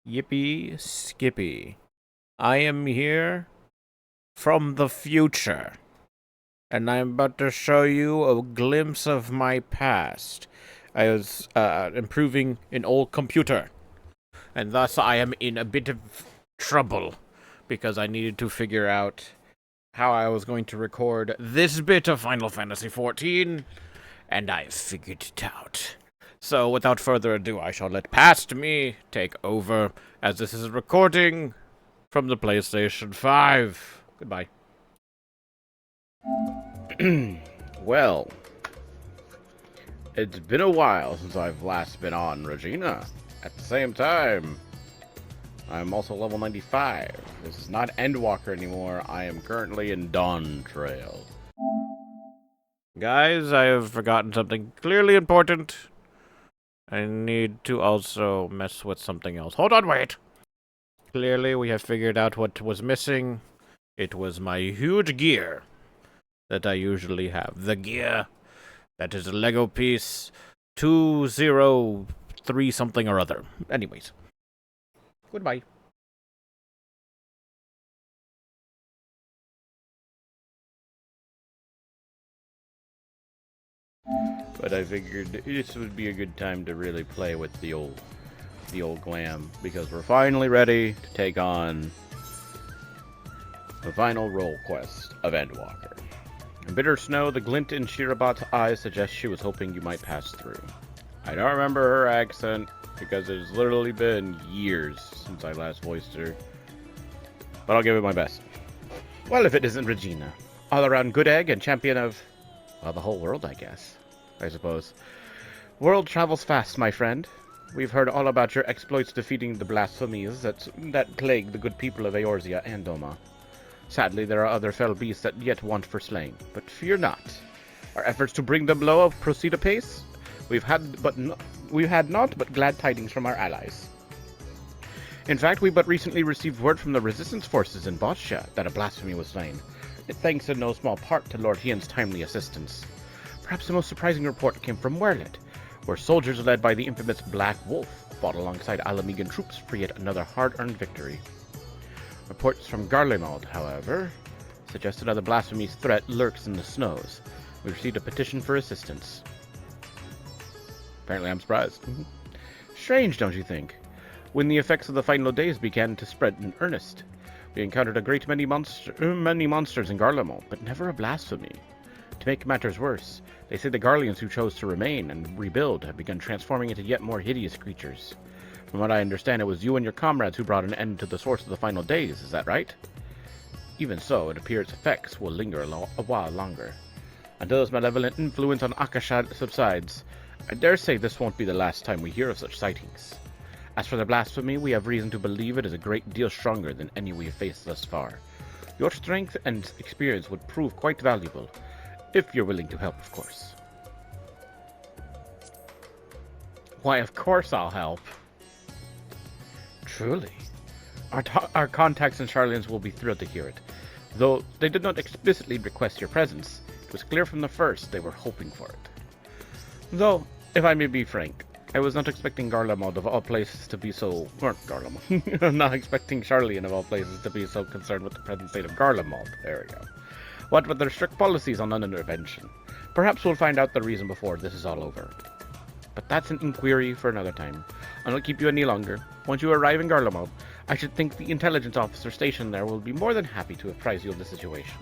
Yippee Skippy. I am here from the future, and I'm about to show you a glimpse of my past. I was improving an old computer, and thus I am in a bit of trouble because I needed to figure out how I was going to record this bit of Final Fantasy XIV, and I figured it out. So, without further ado, I shall let past me take over, as this is a recording from the PlayStation 5. Goodbye. Well, it's been a while since I've last been on Regina. At the same time, I'm also level 95. This is not Endwalker anymore. I am currently in Dawn Trail. Guys, I have forgotten something clearly important. I need to also mess with something else. Hold on, wait! Clearly, we have figured out what was missing. It was my huge gear that I usually have. The gear that is a Lego piece 203 something or other. Anyways, goodbye. But I figured this would be a good time to really play with the old glam, because we're finally ready to take on the final role quest of Endwalker. In bitter snow, the glint in Shirabat's eyes suggests she was hoping you might pass through. I don't remember her accent, because it has literally been years since I last voiced her, but I'll give it my best. Well, if it isn't Regina. All-around good egg and champion of, well, the whole world, I guess. I suppose. World travels fast, my friend. We've heard all about your exploits defeating the blasphemies that plague the good people of Eorzea and Doma. Sadly, there are other fell beasts that yet want for slaying, but fear not. Our efforts to bring them low proceed apace. We've had naught but glad tidings from our allies. In fact, we but recently received word from the resistance forces in Boscia that a blasphemy was slain. Thanks in no small part to Lord Hien's timely assistance. Perhaps the most surprising report came from Werlet, where soldiers led by the infamous Black Wolf fought alongside Alamegan troops for yet another hard-earned victory. Reports from Garlemald, however, suggest another blasphemy's threat lurks in the snows. We received a petition for assistance. Apparently I'm surprised. Strange, don't you think? When the effects of the final days began to spread in earnest, we encountered a great many monsters in Garlemald, but never a blasphemy. To make matters worse, they say the Garleans who chose to remain and rebuild have begun transforming into yet more hideous creatures. From what I understand, it was you and your comrades who brought an end to the source of the final days, is that right? Even so, it appears effects will linger a while longer. Until this malevolent influence on Akasha subsides, I dare say this won't be the last time we hear of such sightings. As for the blasphemy, we have reason to believe it is a great deal stronger than any we have faced thus far. Your strength and experience would prove quite valuable, if you're willing to help, of course. Why, of course I'll help. Truly. Our contacts in Charlians will be thrilled to hear it. Though they did not explicitly request your presence, it was clear from the first they were hoping for it. Though, if I may be frank, I was not expecting Garlemald of all places to be so... Or Garlemald. I'm not expecting Charlian of all places to be so concerned with the present state of Garlemald. There we go. What with their strict policies on non-intervention? Perhaps we'll find out the reason before this is all over. But that's an inquiry for another time. I won't keep you any longer. Once you arrive in Garlemald, I should think the intelligence officer stationed there will be more than happy to apprise you of the situation.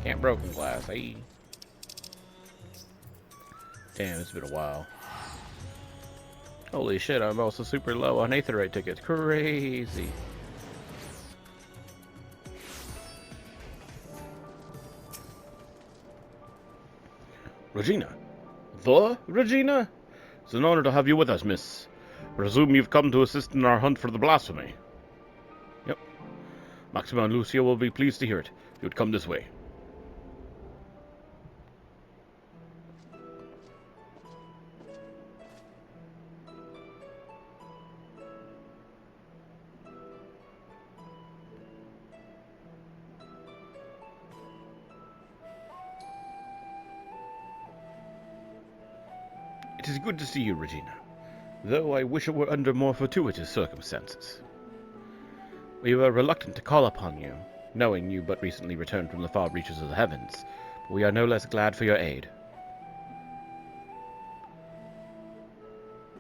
Can't broken glass, eh? Damn, it's been a while. Holy shit, I'm also super low on Aetherite tickets. Crazy. Regina. The Regina? It's an honor to have you with us, miss. Presume you've come to assist in our hunt for the blasphemy. Yep. Maxima and Lucia will be pleased to hear it. You would come this way. It is good to see you, Regina. though I wish it were under more fortuitous circumstances. We were reluctant to call upon you, knowing you but recently returned from the far reaches of the heavens, but we are no less glad for your aid.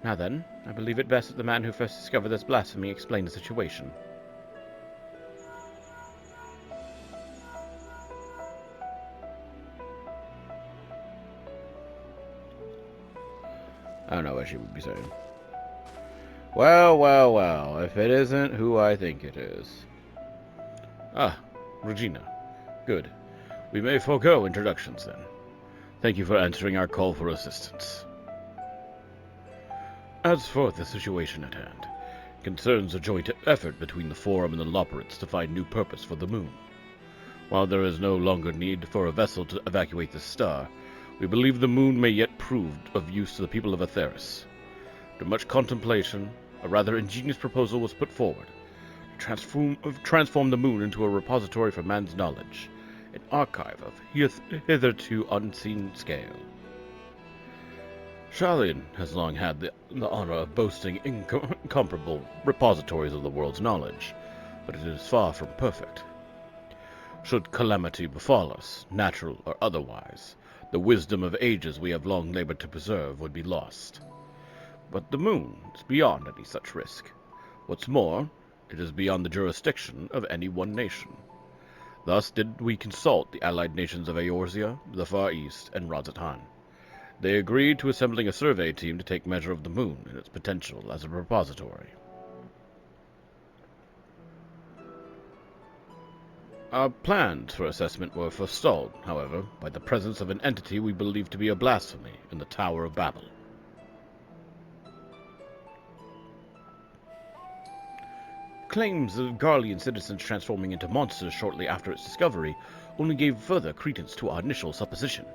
Now then, I believe it best that the man who first discovered this blasphemy explain the situation. I don't know what she would be saying. Well, well, well, if it isn't who I think it is. Ah, Regina. Good. We may forego introductions then. Thank you for answering our call for assistance. As for the situation at hand, it concerns a joint effort between the Forum and the Loporrits to find new purpose for the moon. While there is no longer need for a vessel to evacuate the star, we believe the moon may yet prove of use to the people of Atheris. After much contemplation, a rather ingenious proposal was put forward to transform the moon into a repository for man's knowledge, an archive of hitherto unseen scale. Sharlayan has long had the honor of boasting incomparable repositories of the world's knowledge, but it is far from perfect. Should calamity befall us, natural or otherwise, the wisdom of ages we have long labored to preserve would be lost. But the moon is beyond any such risk. What's more, it is beyond the jurisdiction of any one nation. Thus did we consult the allied nations of Eorzea, the Far East, and Razatan. They agreed to assembling a survey team to take measure of the moon and its potential as a repository. Our plans for assessment were forestalled, however, by the presence of an entity we believe to be a blasphemy in the Tower of Babel. Claims of Garlean citizens transforming into monsters shortly after its discovery only gave further credence to our initial supposition.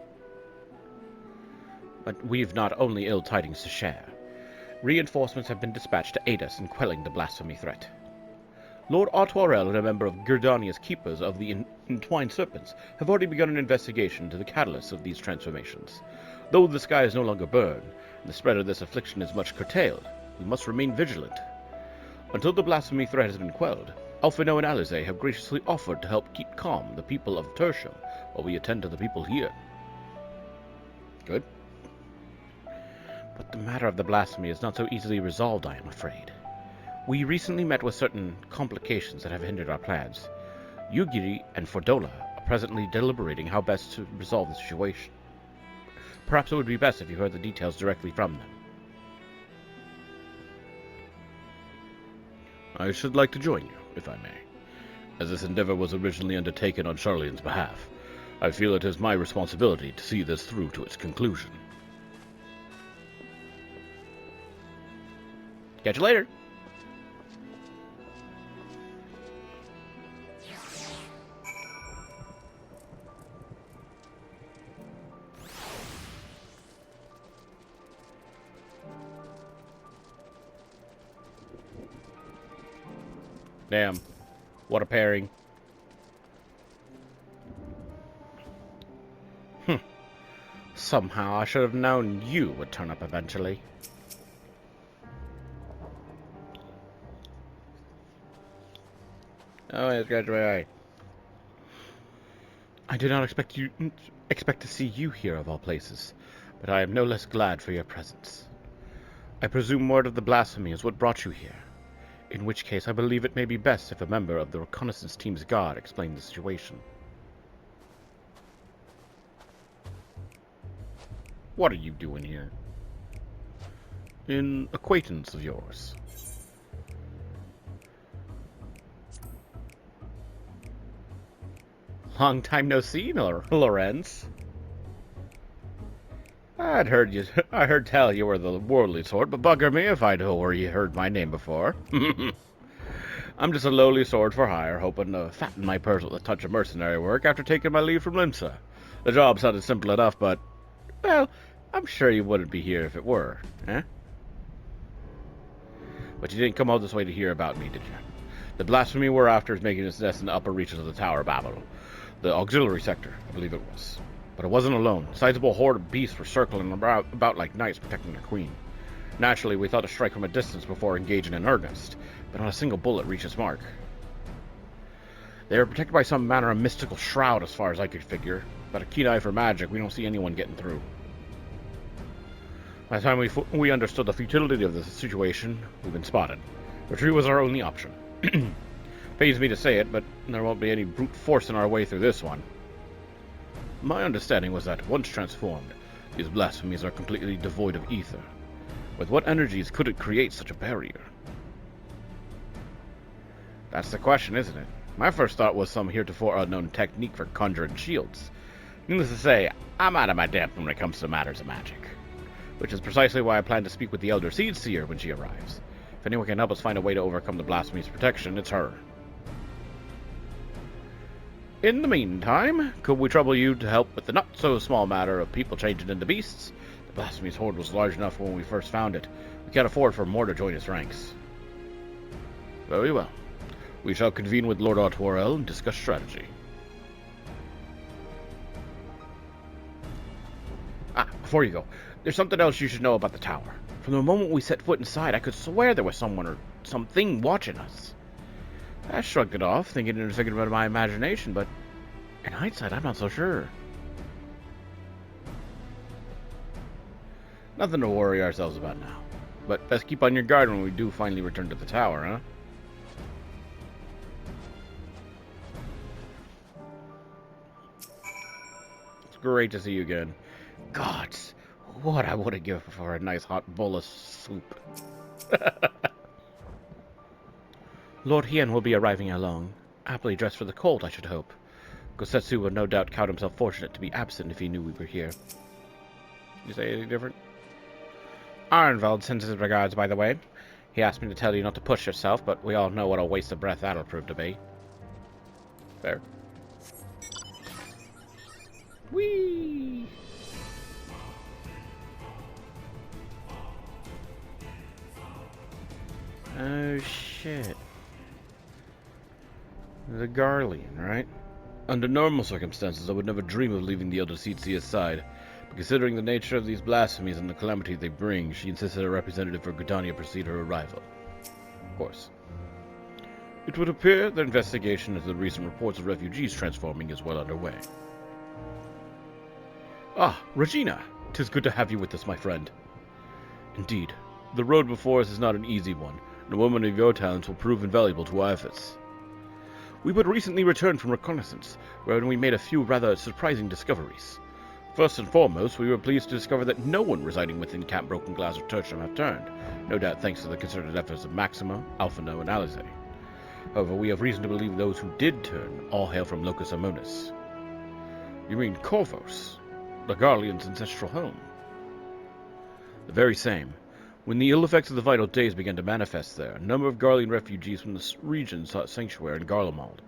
But we've not only ill tidings to share. Reinforcements have been dispatched to aid us in quelling the blasphemy threat. Lord Artoirel and a member of Gerdania's Keepers of the Entwined Serpents have already begun an investigation into the catalysts of these transformations. Though the skies no longer burn, and the spread of this affliction is much curtailed, we must remain vigilant. Until the blasphemy threat has been quelled, Alphino and Alize have graciously offered to help keep calm the people of Tertia while we attend to the people here. Good. But the matter of the blasphemy is not so easily resolved, I am afraid. We recently met with certain complications that have hindered our plans. Yugiri and Fordola are presently deliberating how best to resolve the situation. Perhaps it would be best if you heard the details directly from them. I should like to join you, if I may. As this endeavor was originally undertaken on Sharlayan's behalf, I feel it is my responsibility to see this through to its conclusion. Catch you later! Damn. What a pairing. Somehow I should have known you would turn up eventually. Oh, I scratched my eye. I did not expect to see you here of all places, but I am no less glad for your presence. I presume word of the blasphemy is what brought you here. In which case, I believe it may be best if a member of the reconnaissance team's guard explained the situation. What are you doing here? An acquaintance of yours. Long time no see, Lorenz. I heard tell you were the worldly sort, but bugger me if I know where you heard my name before. I'm just a lowly sword for hire, hoping to fatten my purse with a touch of mercenary work after taking my leave from Limsa. The job sounded simple enough, but, well, I'm sure you wouldn't be here if it were, eh? But you didn't come all this way to hear about me, did you? The blasphemy we're after is making its nest in the upper reaches of the Tower of Babel. The auxiliary sector, I believe it was. But it wasn't alone. A sizable horde of beasts were circling about like knights protecting their queen. Naturally, we thought to strike from a distance before engaging in earnest, but not a single bullet reached its mark. They are protected by some manner of mystical shroud as far as I could figure, but a keen eye for magic, we don't see anyone getting through. By the time we understood the futility of the situation, we've been spotted. Retreat was our only option. Pains me to say it, but there won't be any brute force in our way through this one. My understanding was that, once transformed, these blasphemies are completely devoid of ether. With what energies could it create such a barrier? That's the question, isn't it? My first thought was some heretofore unknown technique for conjuring shields. Needless to say, I'm out of my depth when it comes to matters of magic. Which is precisely why I plan to speak with the Elder Seedseer when she arrives. If anyone can help us find a way to overcome the blasphemy's protection, it's her. In the meantime, could we trouble you to help with the not-so-small matter of people changing into beasts? The blasphemy's horde was large enough when we first found it. We can't afford for more to join its ranks. Very well. We shall convene with Lord Artwarel and discuss strategy. Before you go, there's something else you should know about the tower. From the moment we set foot inside, I could swear there was someone or something watching us. I shrugged it off, thinking it was a figment of my imagination, but in hindsight, I'm not so sure. Nothing to worry ourselves about now. But best keep on your guard when we do finally return to the tower, huh? It's great to see you again. Gods, what I would have given for a nice hot bowl of soup. Lord Hien will be arriving along, happily dressed for the cold, I should hope. Gosetsu would no doubt count himself fortunate to be absent if he knew we were here. You say anything different? Arnvald sends his regards, by the way. He asked me to tell you not to push yourself, but we all know what a waste of breath that'll prove to be. Fair. Whee! Oh, shit. The Garlean, right? Under normal circumstances, I would never dream of leaving the Elder Seedseer's side, but considering the nature of these blasphemies and the calamity they bring, she insisted a representative for Gridania precede her arrival. Of course. It would appear the investigation into the recent reports of refugees transforming is well underway. Ah, Regina! 'Tis good to have you with us, my friend. Indeed, the road before us is not an easy one, and a woman of your talents will prove invaluable to our efforts. We but recently returned from reconnaissance, wherein we made a few rather surprising discoveries. First and foremost, we were pleased to discover that no one residing within Camp Broken Glass or Tertium have turned, no doubt thanks to the concerted efforts of Maxima, Alphino, and Alize. However, we have reason to believe those who did turn all hail from Locus Amonis. You mean Corvos, the Garlean's ancestral home? The very same. When the ill effects of the vital days began to manifest there, a number of Garlean refugees from this region sought sanctuary in Garlemald,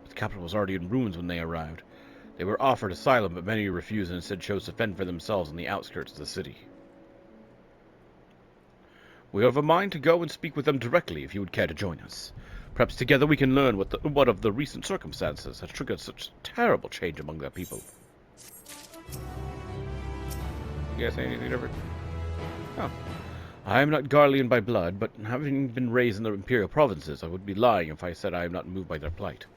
but the capital was already in ruins when they arrived. They were offered asylum, but many refused and instead chose to fend for themselves in the outskirts of the city. We have a mind to go and speak with them directly if you would care to join us. Perhaps together we can learn what of the recent circumstances has triggered such terrible change among their people. You guys say anything different? Oh. I am not Garlean by blood, but having been raised in the Imperial Provinces, I would be lying if I said I am not moved by their plight.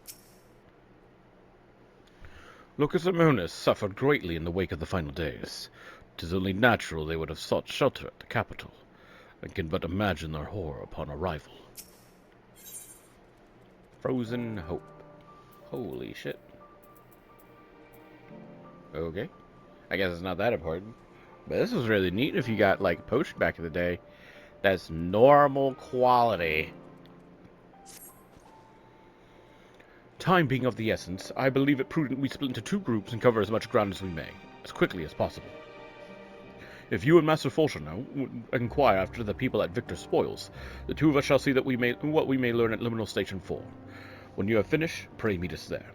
Locus Amonis suffered greatly in the wake of the final days. 'Tis only natural they would have sought shelter at the capital, and can but imagine their horror upon arrival. Frozen Hope. Holy shit. Okay. I guess it's not that important. But this was really neat if you got, like, potion back in the day. That's normal quality. Time being of the essence, I believe it prudent we split into two groups and cover as much ground as we may, as quickly as possible. If you and Master Fulcherno would inquire after the people at Victor's Spoils, the two of us shall see that what we may learn at Liminal Station 4. When you have finished, pray meet us there.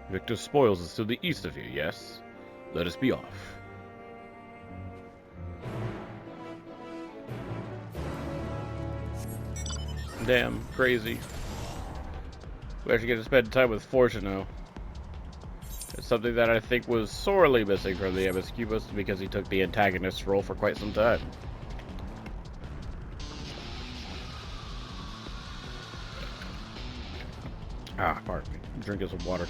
Victor's Spoils is to the east of here, yes? Let us be off. Damn, crazy. We actually get to spend time with Fortuno. It's something that I think was sorely missing from the MSQ, mostly because he took the antagonist role for quite some time. Ah, pardon me. Drinking some water.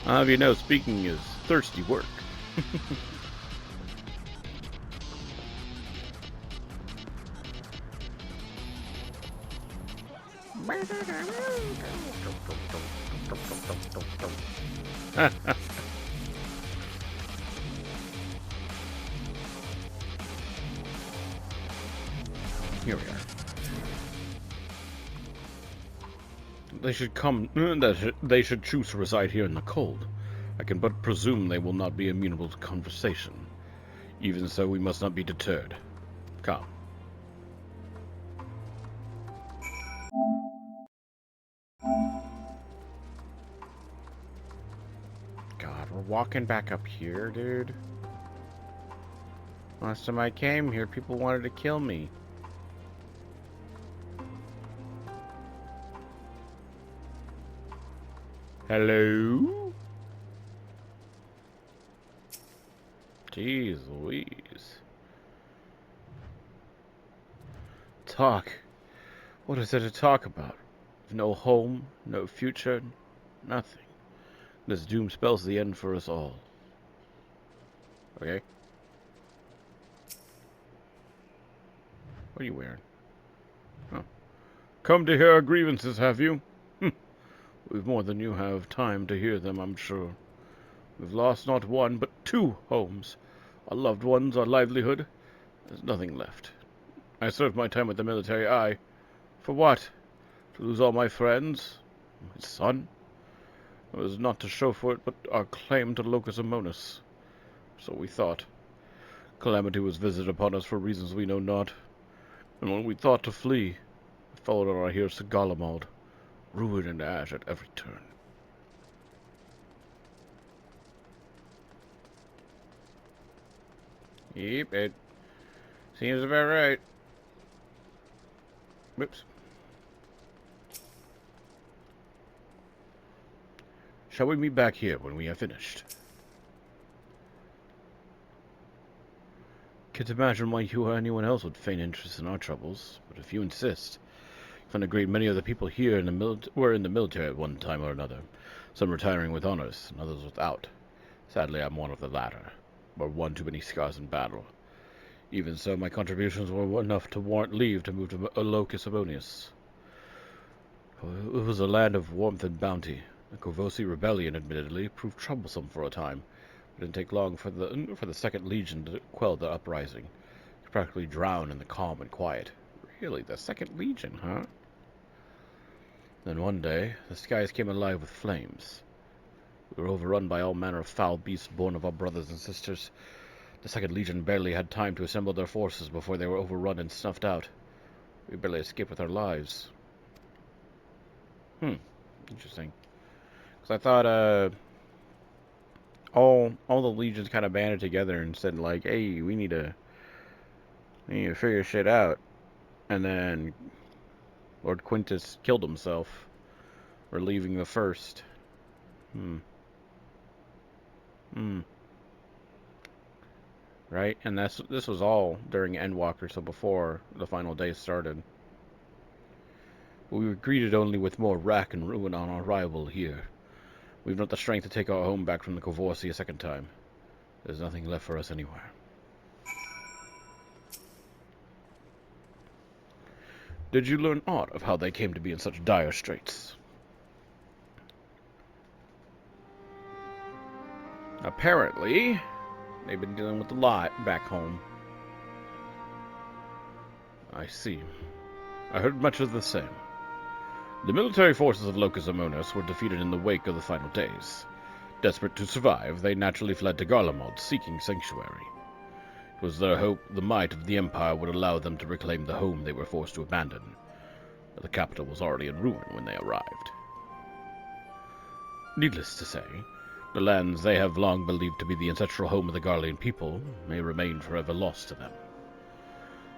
You know, speaking is thirsty work. Here we are. They should come. They should choose to reside here in the cold. I can but presume they will not be amenable to conversation. Even so, we must not be deterred. Come. God, we're walking back up here, dude. Last time I came here, people wanted to kill me. Hello? Jeez Louise. Talk. What is there to talk about? No home, no future, nothing. This doom spells the end for us all. Okay? What are you wearing? Oh. Come to hear our grievances, have you? We've more than you have time to hear them, I'm sure. We've lost not one, but 2 homes. Our loved ones, our livelihood. There's nothing left. I served my time with the military, aye. For what? To lose all my friends? My son? It was not to show for it, but our claim to Locus Amonis. So we thought. Calamity was visited upon us for reasons we know not. And when we thought to flee, we followed on our heels to Garlemald. Ruin and ash at every turn. Yep, it seems about right. Whoops. Shall we meet back here when we have finished? Can't imagine why you or anyone else would feign interest in our troubles, but if you insist, you can agree many of the people here were in the military at one time or another, some retiring with honors, and others without. Sadly, I'm one of the latter, or one too many scars in battle. Even so, my contributions were enough to warrant leave to move to Locus Amonis. It was a land of warmth and bounty. The Corvosi rebellion, admittedly, proved troublesome for a time. It didn't take long for the Second Legion to quell the uprising. It practically drowned in the calm and quiet. Really, the Second Legion, huh? Then one day, the skies came alive with flames. We were overrun by all manner of foul beasts born of our brothers and sisters. The Second Legion barely had time to assemble their forces before they were overrun and snuffed out. We barely escaped with our lives. Interesting. Because I thought, all the legions kind of banded together and said, like, hey, we need to figure shit out. And then Lord Quintus killed himself, relieving the first. Right? And this was all during Endwalker, so before the final day started. We were greeted only with more wrack and ruin on our arrival here. We've not the strength to take our home back from the Corvosi a second time. There's nothing left for us anywhere. Did you learn aught of how they came to be in such dire straits? Apparently, they've been dealing with a lot back home. I see. I heard much of the same. The military forces of Locus Amonis were defeated in the wake of the final days. Desperate to survive, they naturally fled to Garlemald, seeking sanctuary. It was their hope the might of the Empire would allow them to reclaim the home they were forced to abandon. But the capital was already in ruin when they arrived. Needless to say, the lands they have long believed to be the ancestral home of the Garlean people may remain forever lost to them.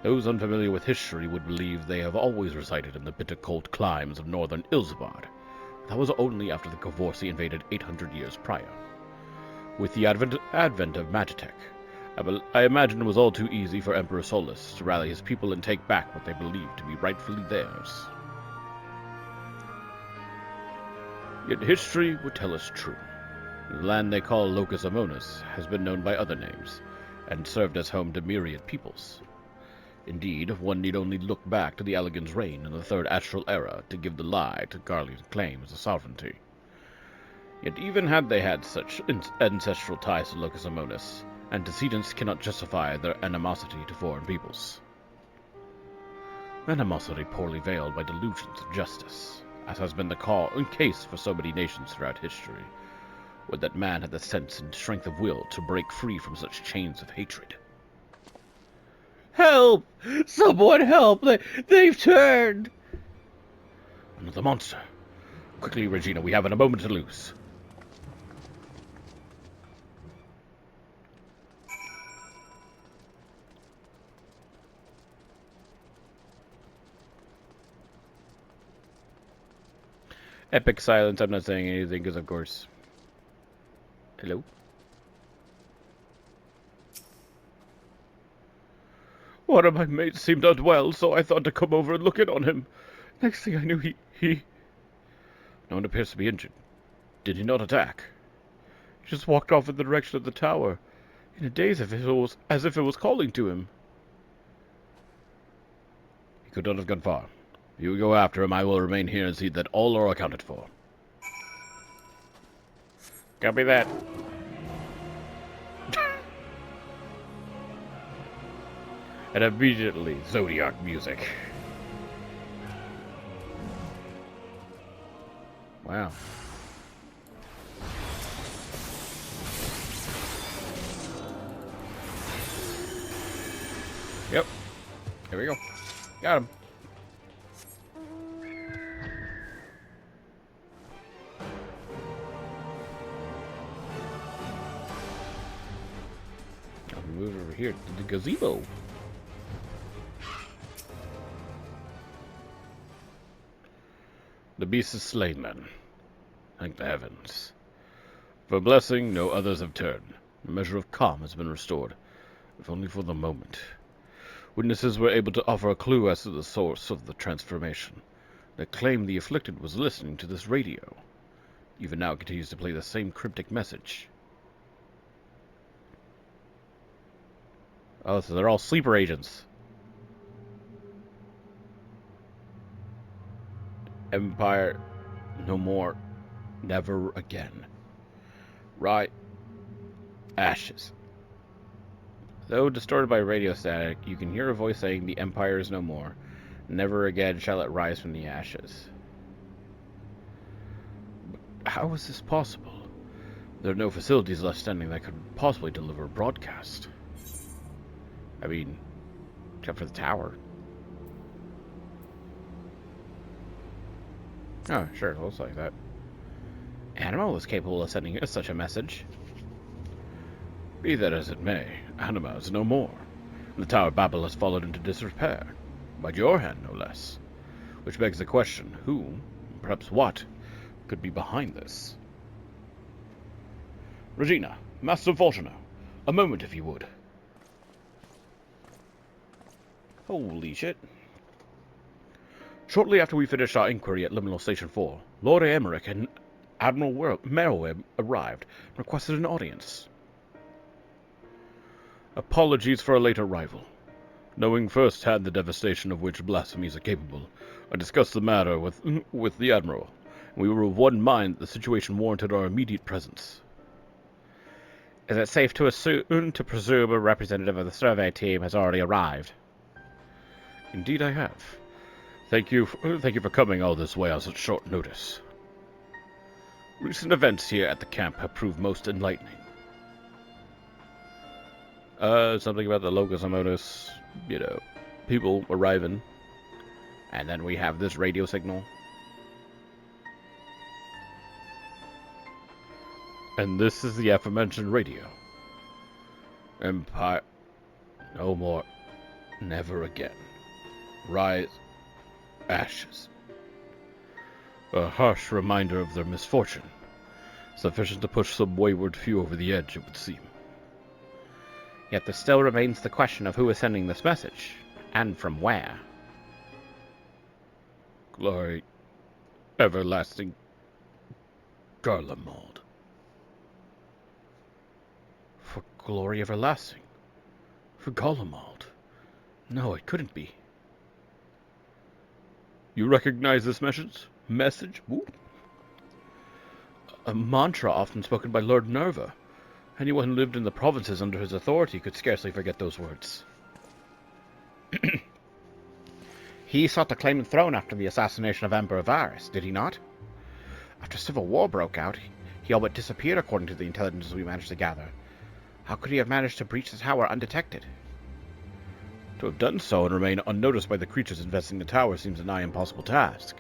Those unfamiliar with history would believe they have always resided in the bitter cold climes of northern Ilzabard, That was only after the Kavorsi invaded 800 years prior. With the advent of Magitech, I imagine it was all too easy for Emperor Solus to rally his people and take back what they believed to be rightfully theirs. Yet history would tell us true. The land they call Locus Amonis has been known by other names, and served as home to myriad peoples. Indeed, one need only look back to the Elegans' reign in the Third Astral Era to give the lie to Garlemald's claims of sovereignty. Yet even had they had such ancestral ties to Locus Amonis, antecedents cannot justify their animosity to foreign peoples. Animosity poorly veiled by delusions of justice, as has been the case for so many nations throughout history, would that man had the sense and strength of will to break free from such chains of hatred. Help! Someone help! They've turned! Another monster. Quickly, Regina, we haven't a moment to lose. Epic silence, I'm not saying anything because, of course... Hello? One of my mates seemed unwell, so I thought to come over and look in on him. Next thing I knew, he... No one appears to be injured. Did he not attack? He just walked off in the direction of the tower, in a daze as if it was calling to him. He could not have gone far. You go after him, I will remain here and see that all are accounted for. Copy that. And immediately, Zodiac music. Wow. Yep. Here we go. Got him. Now we move over here to the gazebo. The beast is slain, then. Thank the heavens. For blessing, no others have turned. A measure of calm has been restored, if only for the moment. Witnesses were able to offer a clue as to the source of the transformation. They claimed the afflicted was listening to this radio. Even now it continues to play the same cryptic message. Oh, so they're all sleeper agents. Empire, no more, never again. Right, ashes. Though distorted by radio static, you can hear a voice saying, "The Empire is no more. Never again shall it rise from the ashes." But how is this possible? There are no facilities left standing that could possibly deliver a broadcast. I mean, except for the tower. Oh, sure, it looks like that. Anima was capable of sending us such a message. Be that as it may, Anima is no more. The Tower of Babel has fallen into disrepair. By your hand, no less. Which begs the question, who, perhaps what, could be behind this? Regina, Master Volcano, a moment if you would. Holy shit. Shortly after we finished our inquiry at Liminal Station 4, Lord Emmerich and Admiral Merriweb arrived and requested an audience. Apologies for a late arrival. Knowing firsthand the devastation of which blasphemies are capable, I discussed the matter with the Admiral, and we were of one mind that the situation warranted our immediate presence. Is it safe to presume a representative of the survey team has already arrived? Indeed I have. Thank you for coming all this way on such short notice. Recent events here at the camp have proved most enlightening. Something about the Locus Amonis, people arriving. And then we have this radio signal. And this is the aforementioned radio. Empire, no more, never again. Rise, ashes. A harsh reminder of their misfortune, sufficient to push some wayward few over the edge, it would seem. Yet there still remains the question of who is sending this message, and from where. Glory everlasting Garlemald. For glory everlasting? For Garlemald? No, it couldn't be. You recognize this message? Ooh. A mantra often spoken by Lord Nerva. Anyone who lived in the provinces under his authority could scarcely forget those words. He sought to claim the throne after the assassination of Emperor Varus, did he not? After civil war broke out, he all but disappeared according to the intelligence we managed to gather. How could he have managed to breach the tower undetected? To have done so and remain unnoticed by the creatures infesting the tower seems a nigh impossible task.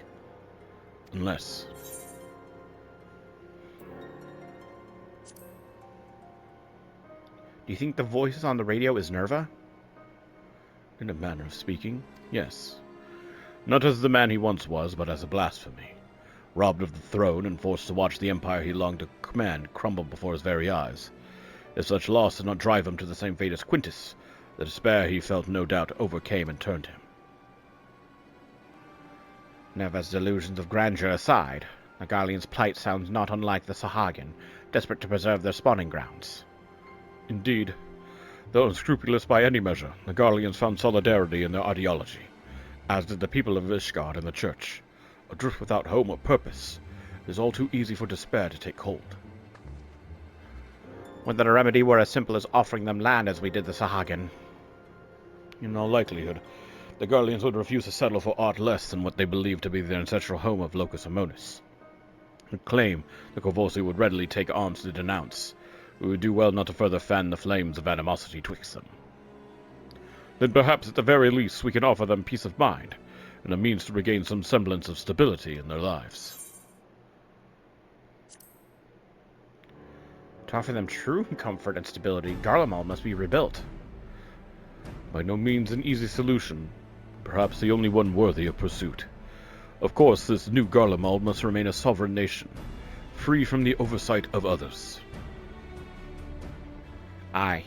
Unless... Do you think the voice on the radio is Nerva? In a manner of speaking, yes. Not as the man he once was, but as a blasphemy. Robbed of the throne and forced to watch the empire he longed to command crumble before his very eyes. If such loss did not drive him to the same fate as Quintus, the despair he felt no doubt overcame and turned him. Nerva's delusions of grandeur aside, the Garlean's plight sounds not unlike the Sahagin, desperate to preserve their spawning grounds. Indeed, though unscrupulous by any measure, the Garleans found solidarity in their ideology, as did the people of Ishgard and the Church. Adrift without home or purpose, it is all too easy for despair to take hold. Whether the remedy were as simple as offering them land as we did the Sahagin. In all likelihood, the Garleans would refuse to settle for aught less than what they believed to be their ancestral home of Locus Amonis. A claim the Corvosi would readily take arms to denounce. We would do well not to further fan the flames of animosity twixt them. Then perhaps at the very least we can offer them peace of mind, and a means to regain some semblance of stability in their lives. To offer them true comfort and stability, Garlemald must be rebuilt. By no means an easy solution, perhaps the only one worthy of pursuit. Of course, this new Garlemald must remain a sovereign nation, free from the oversight of others. Aye,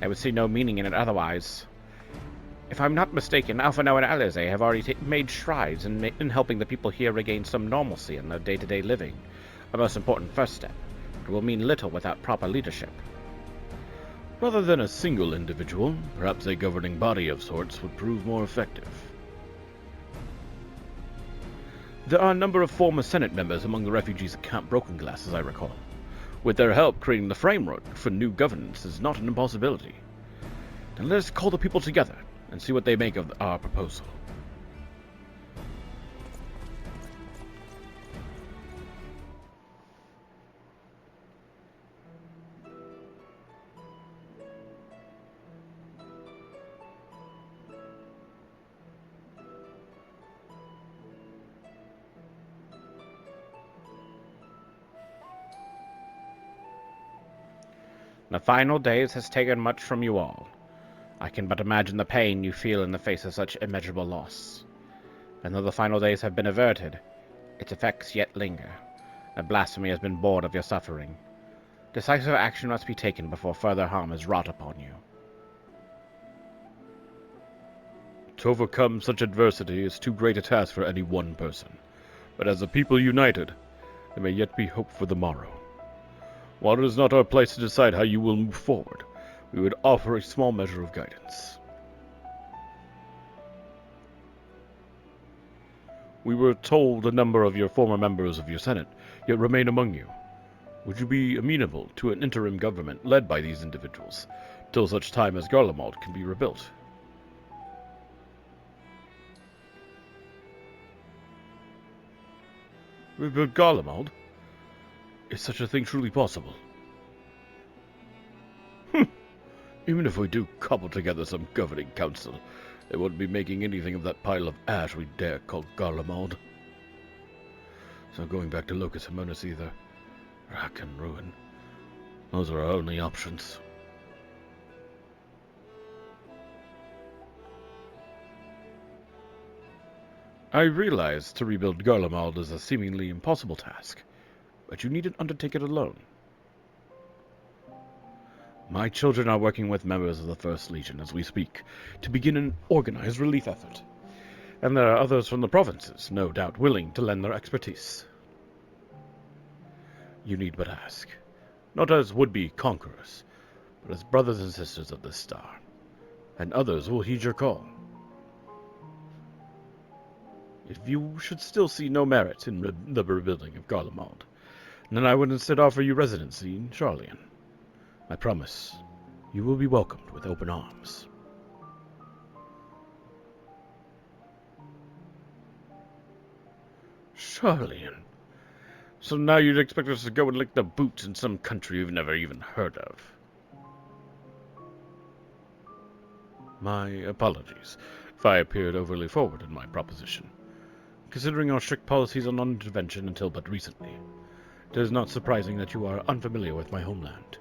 I would see no meaning in it otherwise. If I'm not mistaken, Alphino and Alize have already made strides in helping the people here regain some normalcy in their day-to-day living, a most important first step. It will mean little without proper leadership. Rather than a single individual, perhaps a governing body of sorts would prove more effective. There are a number of former Senate members among the refugees at Camp Broken Glass, as I recall. With their help, creating the framework for new governance is not an impossibility. Then let us call the people together and see what they make of our proposal. The final days has taken much from you all. I can but imagine the pain you feel in the face of such immeasurable loss. And though the final days have been averted, its effects yet linger. A blasphemy has been born of your suffering. Decisive action must be taken before further harm is wrought upon you. To overcome such adversity is too great a task for any one person. But as a people united, there may yet be hope for the morrow. While it is not our place to decide how you will move forward, we would offer a small measure of guidance. We were told a number of your former members of your Senate yet remain among you. Would you be amenable to an interim government led by these individuals, till such time as Garlemald can be rebuilt? Rebuild Garlemald? Is such a thing truly possible? Even if we do cobble together some governing council, they wouldn't be making anything of that pile of ash we dare call Garlemald. So going back to Locus Amonis either. Rack and ruin. Those are our only options. I realize to rebuild Garlemald is a seemingly impossible task, but you needn't undertake it alone. My children are working with members of the First Legion as we speak to begin an organized relief effort, and there are others from the provinces, no doubt willing to lend their expertise. You need but ask, not as would-be conquerors, but as brothers and sisters of this star, and others will heed your call. If you should still see no merit in the rebuilding of Garlemald, then I would instead offer you residency in Charlian. I promise, you will be welcomed with open arms. Charlian? So now you'd expect us to go and lick the boots in some country you've never even heard of. My apologies if I appeared overly forward in my proposition. Considering our strict policies on non-intervention until but recently, it is not surprising that you are unfamiliar with my homeland.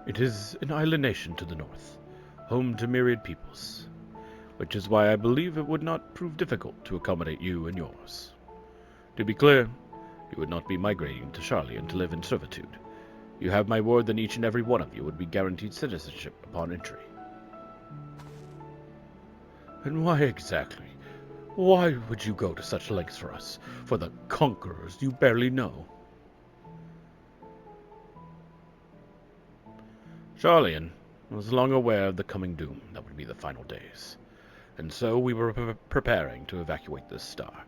It is an island nation to the north, home to myriad peoples, which is why I believe it would not prove difficult to accommodate you and yours. To be clear, you would not be migrating to Charlian to live in servitude. You have my word that each and every one of you would be guaranteed citizenship upon entry. And why exactly? Why would you go to such lengths for us, for the conquerors you barely know? Charlian was long aware of the coming doom that would be the final days, and so we were preparing to evacuate this star,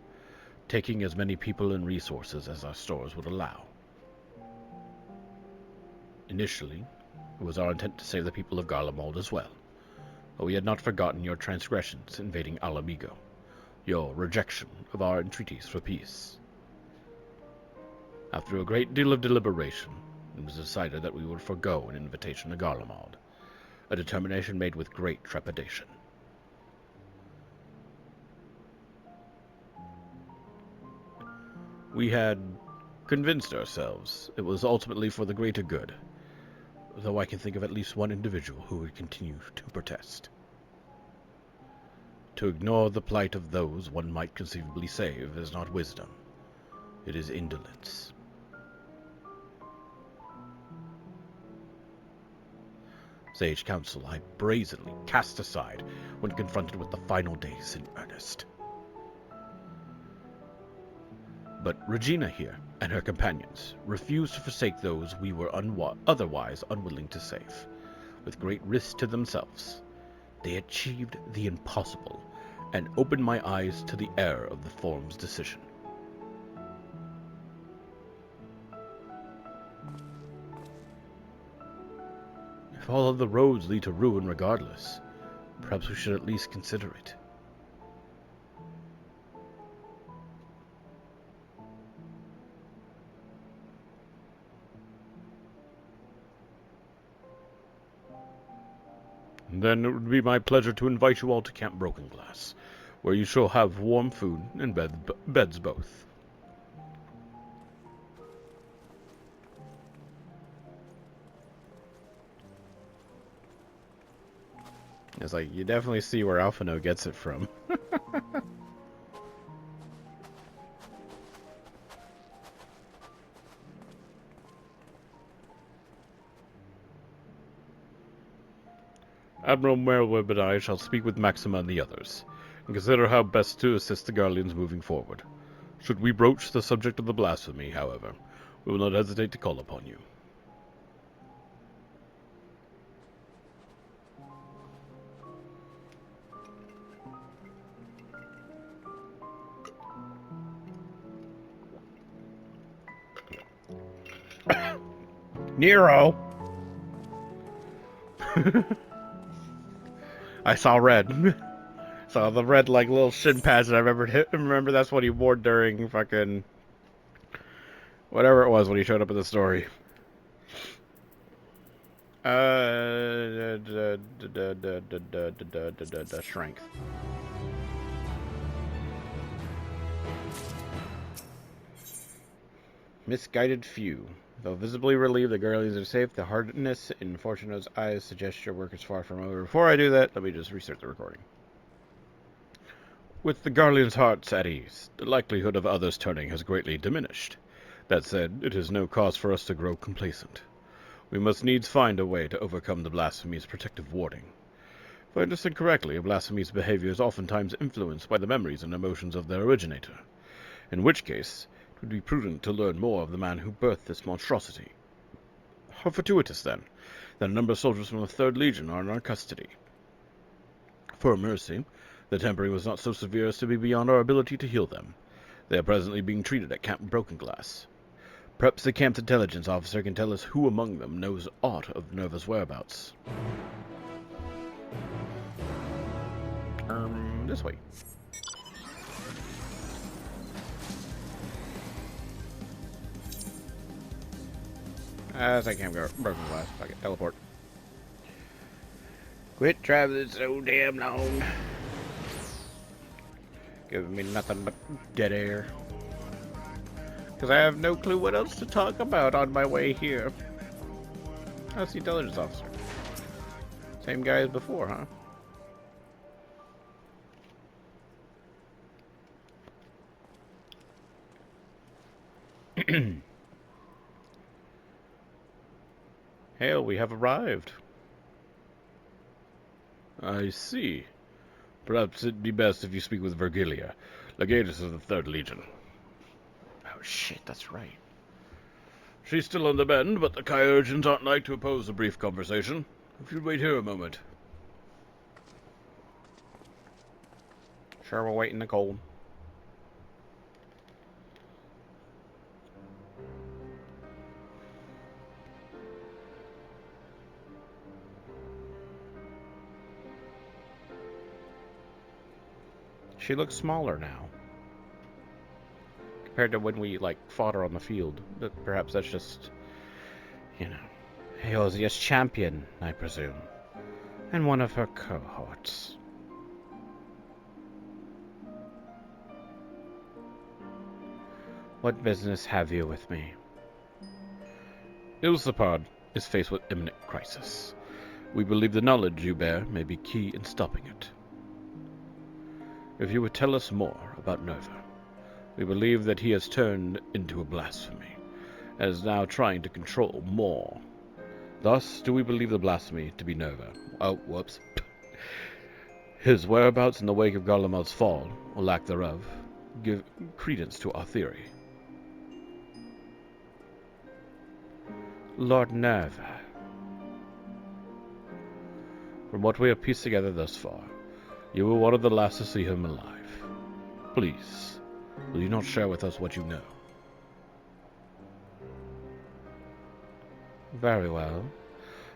taking as many people and resources as our stores would allow. Initially, it was our intent to save the people of Garlemald as well, but we had not forgotten your transgressions invading Alamigo, your rejection of our entreaties for peace. After a great deal of deliberation, it was decided that we would forego an invitation to Garlemald, a determination made with great trepidation. We had convinced ourselves it was ultimately for the greater good, though I can think of at least one individual who would continue to protest. To ignore the plight of those one might conceivably save is not wisdom. It is indolence. Sage counsel I brazenly cast aside when confronted with the final days in earnest. But Regina here and her companions refused to forsake those we were otherwise unwilling to save. With great risk to themselves, they achieved the impossible and opened my eyes to the error of the Forum's decision. If all of the roads lead to ruin regardless, perhaps we should at least consider it. Then it would be my pleasure to invite you all to Camp Broken Glass, where you shall have warm food and beds both. It's like, you definitely see where Alphino gets it from. Admiral Merweb and I shall speak with Maxima and the others, and consider how best to assist the Guardians moving forward. Should we broach the subject of the blasphemy, however, we will not hesitate to call upon you. Nero! I saw red. Saw the red, like, little shin pads, and I remember that's what he wore during fucking whatever it was when he showed up in the story. Strength. Misguided few. Though visibly relieved the Guardians are safe, the hardness in Fortuna's eyes suggests your work is far from over. Before I do that, let me just restart the recording. With the Garlean's hearts at ease, the likelihood of others turning has greatly diminished. That said, it is no cause for us to grow complacent. We must needs find a way to overcome the blasphemy's protective warding. If I understand correctly, a blasphemy's behavior is oftentimes influenced by the memories and emotions of their originator, in which case it would be prudent to learn more of the man who birthed this monstrosity. How fortuitous, then, that a number of soldiers from the 3rd Legion are in our custody. For a mercy, the tempering was not so severe as to be beyond our ability to heal them. They are presently being treated at Camp Broken Glass. Perhaps the camp's intelligence officer can tell us who among them knows aught of Nerva's whereabouts. This way. As I can't go Broken Glass. I can teleport. Quit traveling so damn long. Giving me nothing but dead air. Because I have no clue what else to talk about on my way here. How's the intelligence officer? Same guy as before, huh? Hail, we have arrived. I see. Perhaps it'd be best if you speak with Virgilia, Legatus of the 3rd Legion. Oh shit, that's right. She's still on the mend, but the Kyurgeons aren't like to oppose a brief conversation. If you'd wait here a moment. Sure, we'll wait in the cold. She looks smaller now. Compared to when we, fought her on the field. But perhaps that's just, Eosia's champion, I presume. And one of her cohorts. What business have you with me? Ilsapard is faced with imminent crisis. We believe the knowledge you bear may be key in stopping it. If you would tell us more about Nerva. We believe that he has turned into a blasphemy, and is now trying to control more. Thus do we believe the blasphemy to be Nerva. Oh, whoops. His whereabouts in the wake of Garlemald's fall, or lack thereof, give credence to our theory. Lord Nerva. From what we have pieced together thus far, you were one of the last to see him alive. Please, will you not share with us what you know? Very well.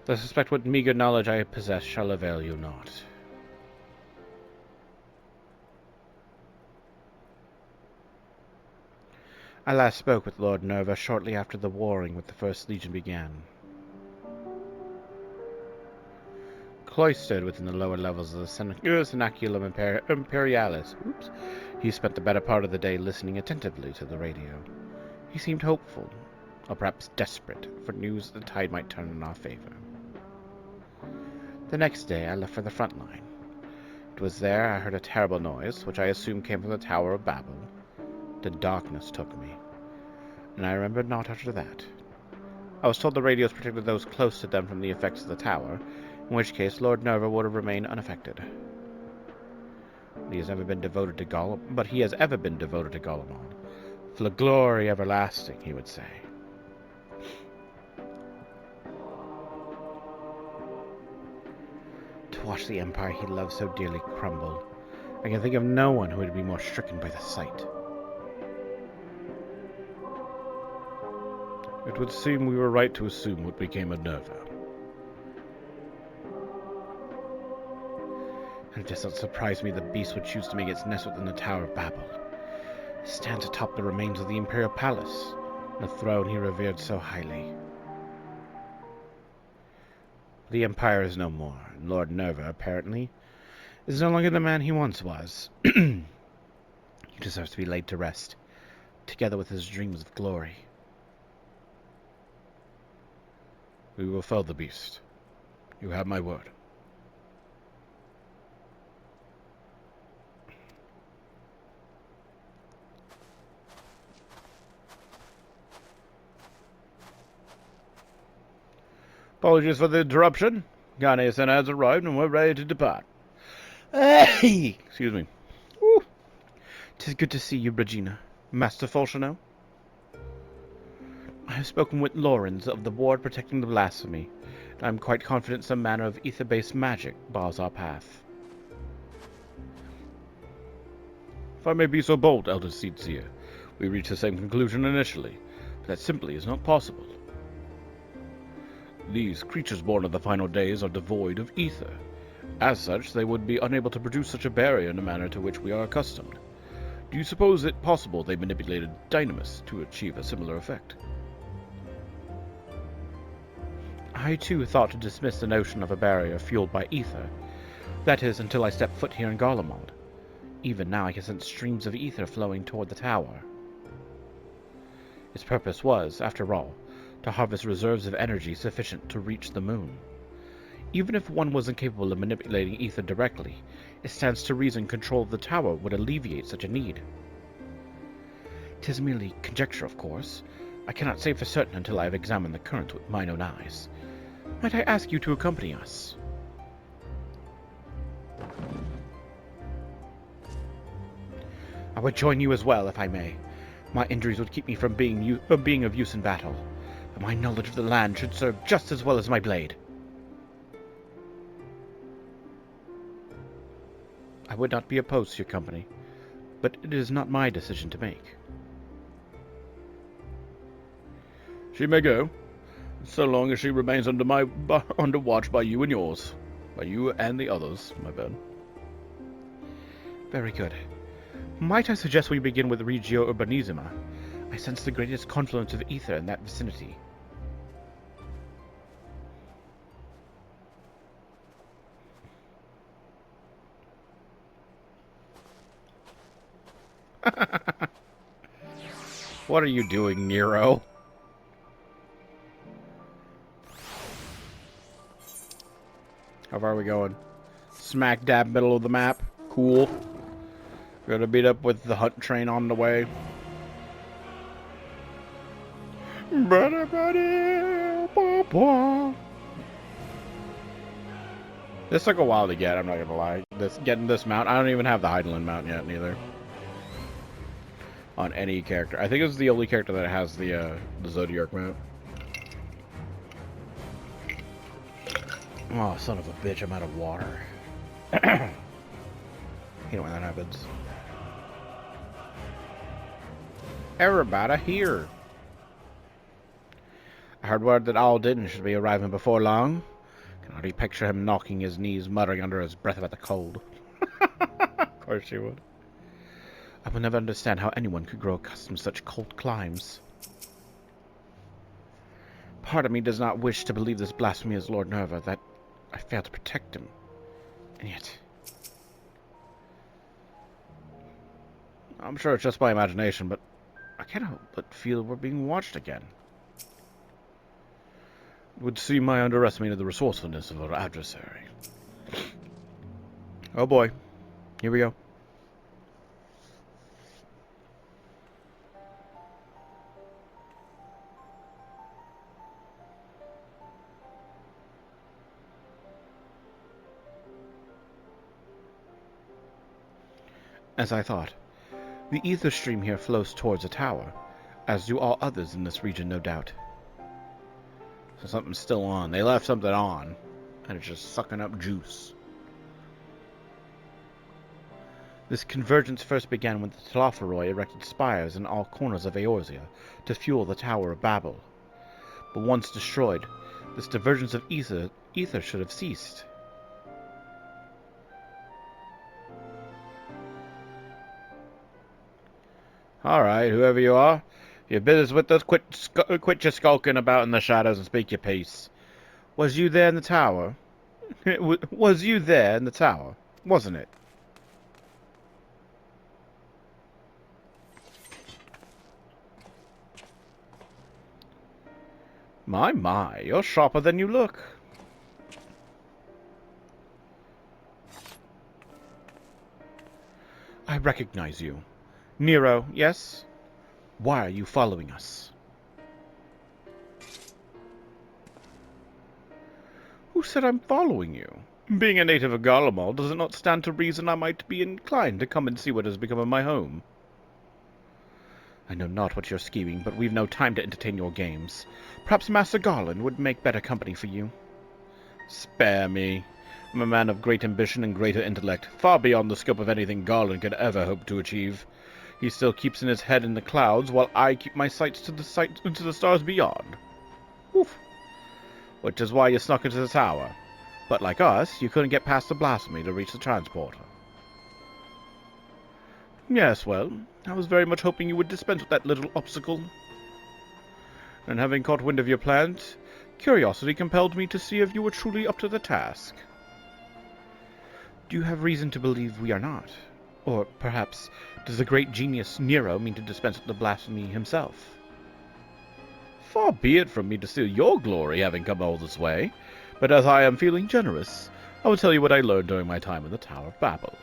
I suspect what meager knowledge I possess shall avail you not. I last spoke with Lord Nerva shortly after the warring with the 1st Legion began. Cloistered within the lower levels of the Senaculum Imperialis, he spent the better part of the day listening attentively to the radio. He seemed hopeful, or perhaps desperate, for news that the tide might turn in our favor. The next day I left for the front line. It was there I heard a terrible noise, which I assumed came from the Tower of Babel. The darkness took me, and I remembered not after that. I was told the radios protected those close to them from the effects of the tower, in which case Lord Nerva would have remained unaffected. He has ever been devoted to Garlemald. For the glory everlasting, he would say. To watch the empire he loved so dearly crumble, I can think of no one who would be more stricken by the sight. It would seem we were right to assume what became of Nerva. And it does not surprise me the beast would choose to make its nest within the Tower of Babel. It stands atop the remains of the Imperial Palace, the throne he revered so highly. The Empire is no more, and Lord Nerva, apparently, is no longer the man he once was. He deserves to be laid to rest, together with his dreams of glory. We will fell the beast. You have my word. Apologies for the interruption. Garnison has arrived and we're ready to depart. Hey! Excuse me. Woo. 'Tis good to see you, Regina. Master Folchano? I have spoken with Lorenz of the ward protecting the blasphemy, and I am quite confident some manner of ether-based magic bars our path. If I may be so bold, Elder Seedseer, we reached the same conclusion initially, but that simply is not possible. These creatures born of the final days are devoid of ether. As such, they would be unable to produce such a barrier in a manner to which we are accustomed. Do you suppose it possible they manipulated dynamis to achieve a similar effect? I too thought to dismiss the notion of a barrier fueled by ether. That is, until I stepped foot here in Garlemald. Even now I can sense streams of ether flowing toward the tower. Its purpose was, after all, to harvest reserves of energy sufficient to reach the moon. Even if one was incapable of manipulating ether directly, it stands to reason control of the tower would alleviate such a need. 'Tis merely conjecture, of course. I cannot say for certain until I have examined the current with mine own eyes. Might I ask you to accompany us? I would join you as well, if I may. My injuries would keep me from being of use in battle, but my knowledge of the land should serve just as well as my blade. I would not be opposed to your company, but it is not my decision to make. She may go, so long as she remains under watch by you and yours. By you and the others, my bad. Very good. Might I suggest we begin with Regio Urbanissima? I sense the greatest confluence of ether in that vicinity. What are you doing, Nero? How far are we going? Smack dab middle of the map. Cool. Gonna beat up with the hunt train on the way. This took a while to get, I'm not gonna lie. Getting this mount, I don't even have the Heidelin mount yet, neither. On any character. I think it's the only character that has the Zodiac mount. Oh, son of a bitch, I'm out of water. Hate it when that happens. Everybody here. I heard word that Alden should be arriving before long. Can already picture him knocking his knees, muttering under his breath about the cold. Of course you would. I will never understand how anyone could grow accustomed to such cold climes. Part of me does not wish to believe this blasphemy is Lord Nerva, that I failed to protect him. And yet... I'm sure it's just my imagination, but I can't help but feel we're being watched again. It would seem I underestimated the resourcefulness of our adversary. Oh boy. Here we go. As I thought, the ether stream here flows towards a tower, as do all others in this region, no doubt. So something's still on. They left something on, and it's just sucking up juice. This convergence first began when the Telophoroi erected spires in all corners of Eorzea to fuel the Tower of Babel. But once destroyed, this divergence of ether should have ceased. Alright, whoever you are, if your business with us, quit your skulking about in the shadows and speak your piece. Was you there in the tower? Was you there in the tower, wasn't it? My, you're sharper than you look. I recognize you. Nero, yes? Why are you following us? Who said I'm following you? Being a native of Garlemald, does it not stand to reason I might be inclined to come and see what has become of my home? I know not what you're scheming, but we've no time to entertain your games. Perhaps Master Garland would make better company for you. Spare me. I'm a man of great ambition and greater intellect, far beyond the scope of anything Garland could ever hope to achieve. He still keeps in his head in the clouds, while I keep my sights to the stars beyond. Oof. Which is why you snuck into the tower. But like us, you couldn't get past the blasphemy to reach the transporter. Yes, well, I was very much hoping you would dispense with that little obstacle. And having caught wind of your plans, curiosity compelled me to see if you were truly up to the task. Do you have reason to believe we are not? Or, perhaps, does the great genius Nero mean to dispense with the blasphemy himself? Far be it from me to steal your glory, having come all this way, but as I am feeling generous, I will tell you what I learned during my time in the Tower of Babel.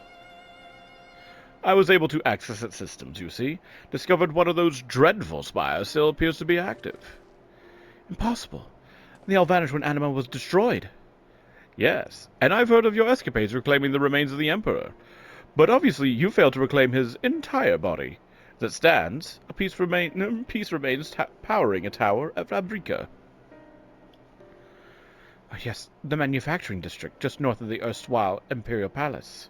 I was able to access its systems, you see, discovered one of those dreadful spires still appears to be active. Impossible. They all vanished when Anima was destroyed. Yes, and I've heard of your escapades reclaiming the remains of the Emperor. But obviously you failed to reclaim his entire body. As it stands, a piece remains powering a tower at Fabrica. Oh, yes, the manufacturing district, just north of the erstwhile Imperial Palace.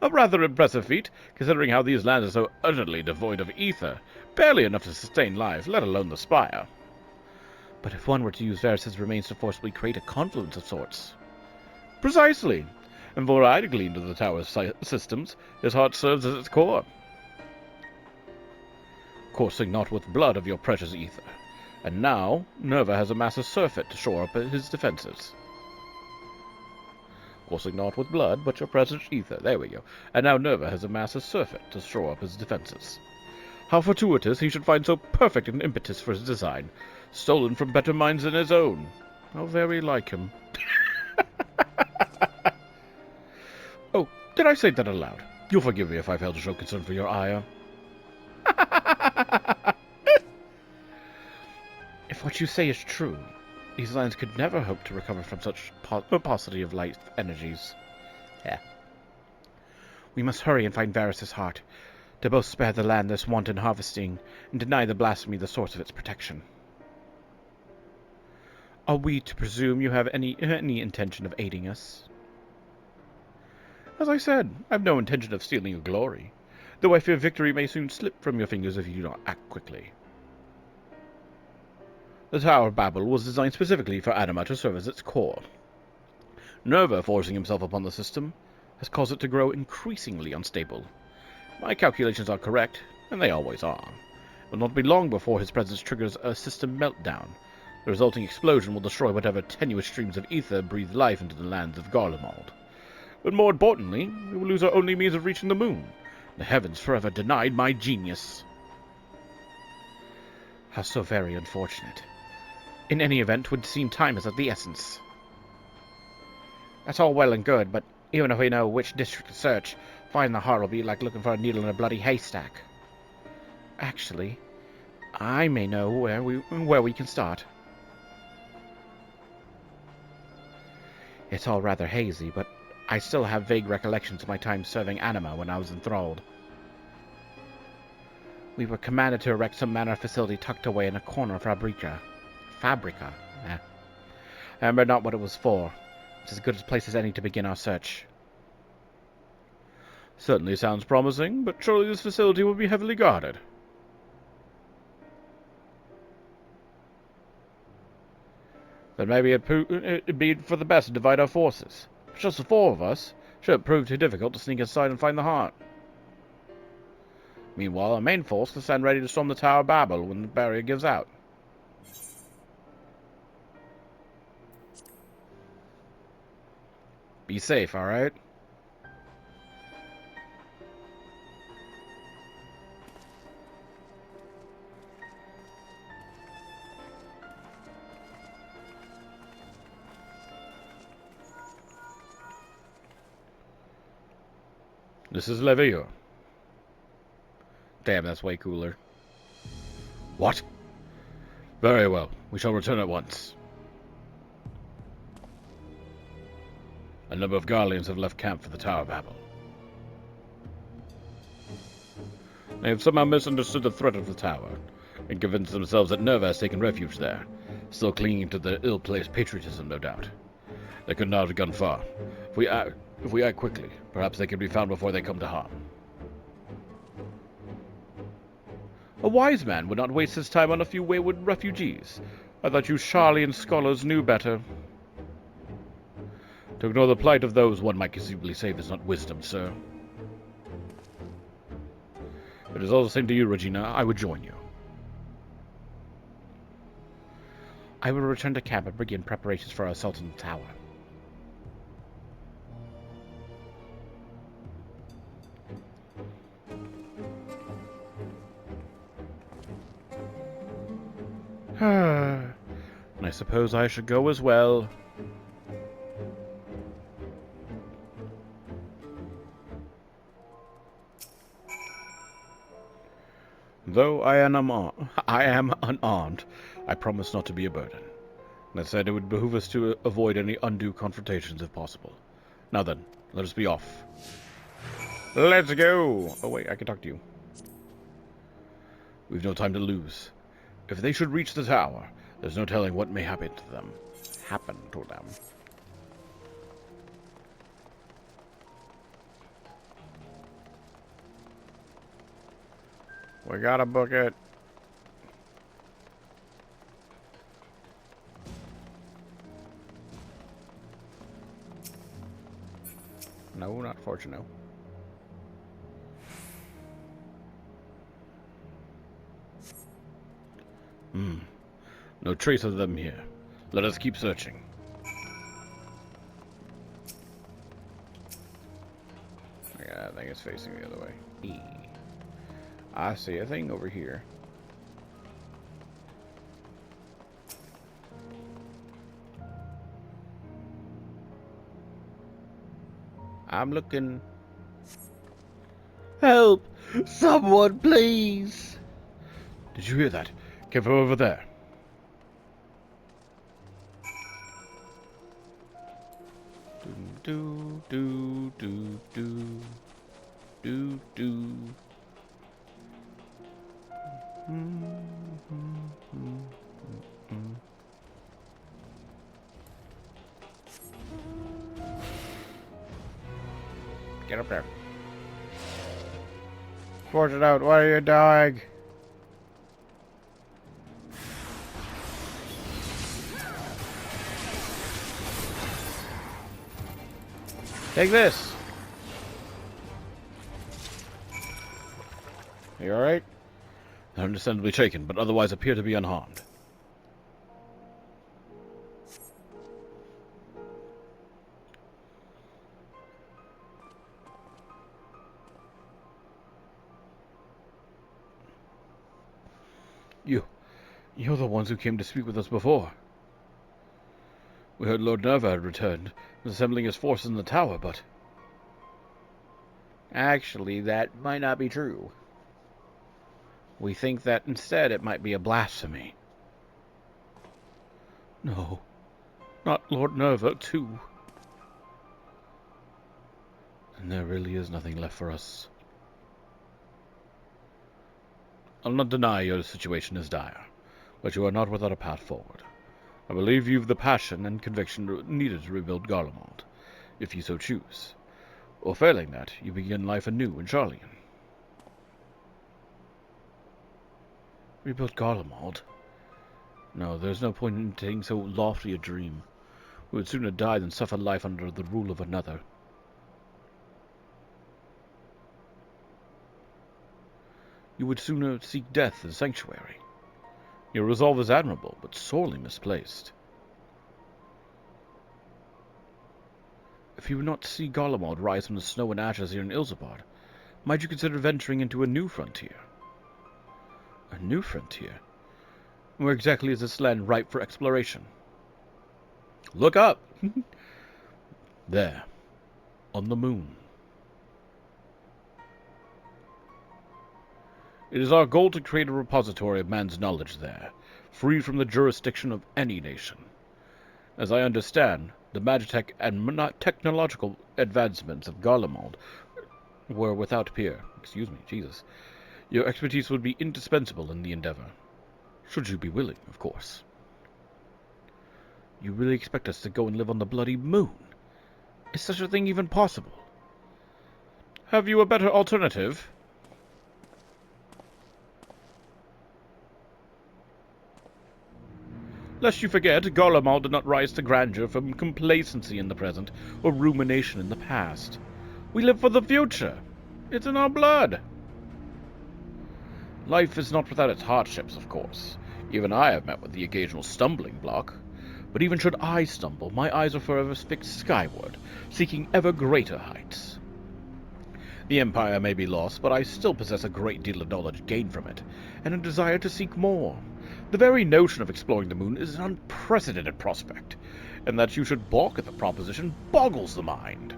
A rather impressive feat, considering how these lands are so utterly devoid of ether, barely enough to sustain life, let alone the spire. But if one were to use Varys' remains to forcibly create a confluence of sorts... Precisely! And for I to glean to the tower's systems, his heart serves as its core. Coursing not with blood of your precious ether. And now, Nerva has amassed a surfeit to shore up his defenses. Coursing not with blood, but your precious ether. There we go. And now Nerva has amassed a surfeit to shore up his defenses. How fortuitous he should find so perfect an impetus for his design, stolen from better minds than his own. How very like him. Oh, did I say that aloud? You'll forgive me if I fail to show concern for your ire. If what you say is true, these lands could never hope to recover from such paucity of life energies. Yeah. We must hurry and find Varys' heart, to both spare the land this wanton harvesting, and deny the blasphemy the source of its protection. Are we to presume you have any intention of aiding us? As I said, I have no intention of stealing your glory, though I fear victory may soon slip from your fingers if you do not act quickly. The Tower of Babel was designed specifically for Anima to serve as its core. Nerva, forcing himself upon the system, has caused it to grow increasingly unstable. My calculations are correct, and they always are. It will not be long before his presence triggers a system meltdown. The resulting explosion will destroy whatever tenuous streams of ether breathe life into the lands of Garlemald. But more importantly, we will lose our only means of reaching the moon. The heavens forever denied my genius. How so very unfortunate. In any event, it would seem time is of the essence. That's all well and good, but even if we know which district to search, finding the heart will be like looking for a needle in a bloody haystack. Actually, I may know where we can start. It's all rather hazy, but I still have vague recollections of my time serving Anima when I was enthralled. We were commanded to erect some manner of facility tucked away in a corner of Fabrica. I remember not what it was for. It's as good a place as any to begin our search. Certainly sounds promising, but surely this facility will be heavily guarded. Then maybe it'd be for the best to divide our forces. For just the four of us, should it prove too difficult to sneak inside and find the heart. Meanwhile, our main force can stand ready to storm the Tower of Babel when the barrier gives out. Be safe, alright? This is Levier. Damn, that's way cooler. What? Very well. We shall return at once. number of Garleans have left camp for the Tower of Babel. They have somehow misunderstood the threat of the tower, and convinced themselves that Nerva has taken refuge there, still clinging to their ill-placed patriotism, no doubt. They could not have gone far. If we act quickly, perhaps they can be found before they come to harm. A wise man would not waste his time on a few wayward refugees. I thought you Charlian scholars knew better. To ignore the plight of those one might conceivably save is not wisdom, sir. It is all the same to you, Regina. I would join you. I will return to camp and begin preparations for our assault on the tower. I suppose I should go as well. Though I am unarmed, I promise not to be a burden. That said, it would behoove us to avoid any undue confrontations if possible. Now then, let us be off. Let's go! Oh wait, I can talk to you. We've no time to lose. If they should reach the tower, there's no telling what may happen to them. We gotta book it. No, not fortunate. No trace of them here. Let us keep searching. Yeah, I think it's facing the other way. I see a thing over here. I'm looking. Help! Someone, please! Did you hear that? Came from over there. Do do do do do do. Get up there. Force it out. Why are you dying? Take this. Are you alright? They're understandably shaken, but otherwise appear to be unharmed. You're the ones who came to speak with us before. We heard Lord Nerva had returned, was assembling his forces in the tower, but... Actually, that might not be true. We think that instead it might be a blasphemy. No, not Lord Nerva, too. And there really is nothing left for us. I'll not deny your situation is dire, but you are not without a path forward. I believe you've the passion and conviction needed to rebuild Garlemald, if you so choose. Or failing that, you begin life anew in Charlian. Rebuild Garlemald? No, there's no point in taking so lofty a dream. We would sooner die than suffer life under the rule of another. You would sooner seek death than sanctuary. Your resolve is admirable, but sorely misplaced. If you would not see Garlemald rise from the snow and ashes here in Ilzabard, might you consider venturing into a new frontier? A new frontier? Where exactly is this land ripe for exploration? Look up! There, on the moon. It is our goal to create a repository of man's knowledge there, free from the jurisdiction of any nation. As I understand, The magitech and technological advancements of Garlemald were without peer. Excuse me, Jesus. Your expertise would be indispensable in the endeavor. Should you be willing, of course. You really expect us to go and live on the bloody moon? Is such a thing even possible? Have you a better alternative? Lest you forget, Garlemald did not rise to grandeur from complacency in the present or rumination in the past. We live for the future. It's in our blood. Life is not without its hardships, of course. Even I have met with the occasional stumbling block. But even should I stumble, my eyes are forever fixed skyward, seeking ever greater heights. The Empire may be lost, but I still possess a great deal of knowledge gained from it, and a desire to seek more. The very notion of exploring the moon is an unprecedented prospect, and that you should balk at the proposition boggles the mind.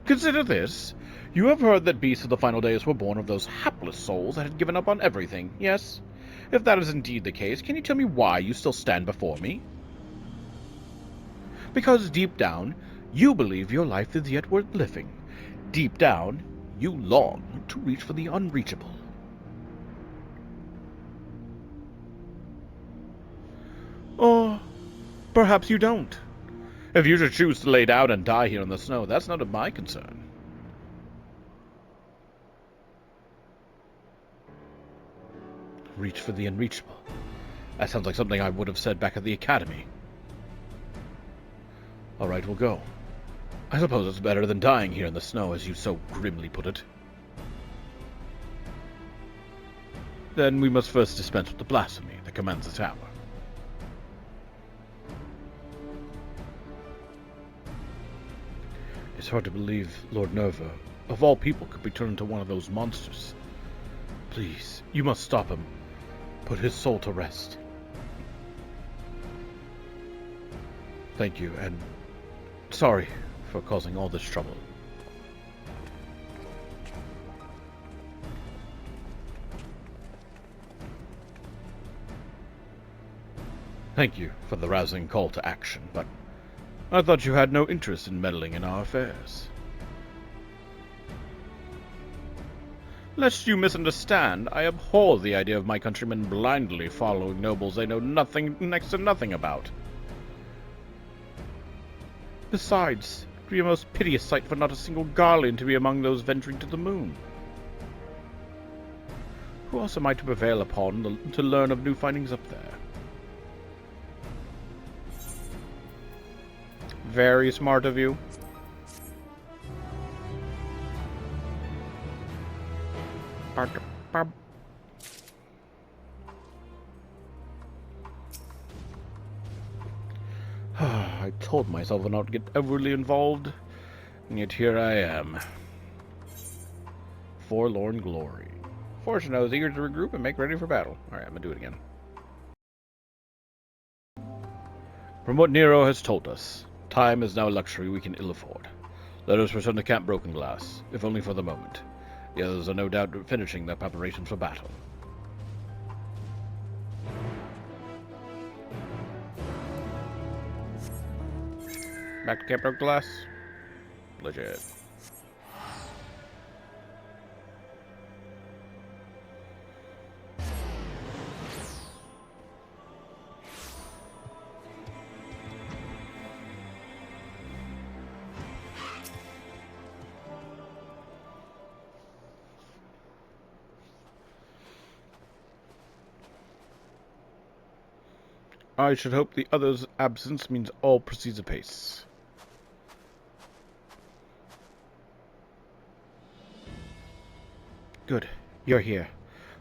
Consider this. You have heard that beasts of the final days were born of those hapless souls that had given up on everything, yes? If that is indeed the case, can you tell me why you still stand before me? Because deep down, you believe your life is yet worth living. Deep down, you long to reach for the unreachable. Or perhaps you don't. If you should choose to lay down and die here in the snow, that's none of my concern. Reach for the unreachable. That sounds like something I would have said back at the academy. All right, we'll go. I suppose it's better than dying here in the snow, as you so grimly put it. Then we must first dispense with the blasphemy that commands the tower. It's hard to believe Lord Nerva, of all people, could be turned into one of those monsters. Please, you must stop him. Put his soul to rest. Thank you, and sorry for causing all this trouble. Thank you for the rousing call to action, but I thought you had no interest in meddling in our affairs. Lest you misunderstand, I abhor the idea of my countrymen blindly following nobles they know next to nothing about. Besides, it would be a most piteous sight for not a single Garlean to be among those venturing to the moon. Who else am I to prevail upon to learn of new findings up there? Very smart of you. I told myself not to get overly involved, and yet here I am. Forlorn glory. Fortune, I was eager to regroup and make ready for battle. Alright, I'm gonna do it again. From what Nero has told us, time is now a luxury we can ill afford. Let us return to Camp Broken Glass, if only for the moment. The others are no doubt finishing their preparations for battle. Back to Camp Broken Glass? Legit. I should hope the other's absence means all proceeds apace. Good. You're here.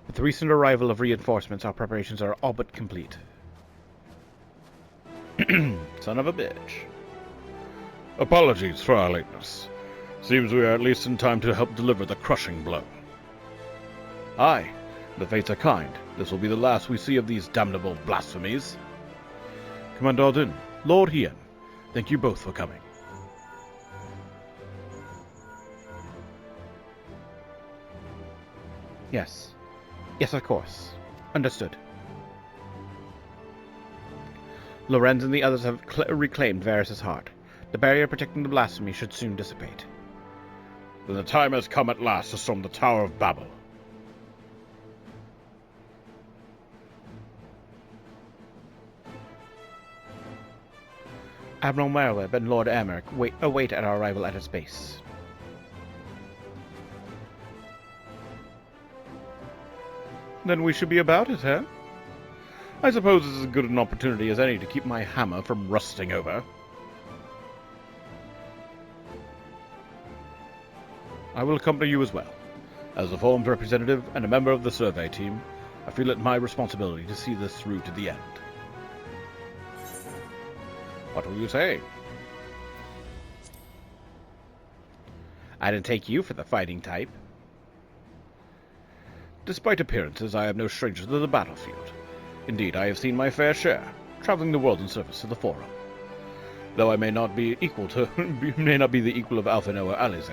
With the recent arrival of reinforcements, our preparations are all but complete. Son of a bitch. Apologies for our lateness. Seems we are at least in time to help deliver the crushing blow. Aye, the fates are kind. This will be the last we see of these damnable blasphemies. Commander Aldin, Lord Hien, thank you both for coming. Yes. Yes, of course. Understood. Lorenz and the others have reclaimed Varys' heart. The barrier protecting the blasphemy should soon dissipate. Then the time has come at last to storm the Tower of Babel. Admiral Merweb and Lord Emmerich await at our arrival at his base. Then we should be about it, huh? I suppose this is as good an opportunity as any to keep my hammer from rusting over. I will accompany you as well. As a Forum's representative and a member of the survey team, I feel it my responsibility to see this through to the end. What will you say? I didn't take you for the fighting type. Despite appearances, I am no stranger to the battlefield. Indeed, I have seen my fair share, traveling the world in service to the Forum. Though I may not be the equal of Alphino or Alize,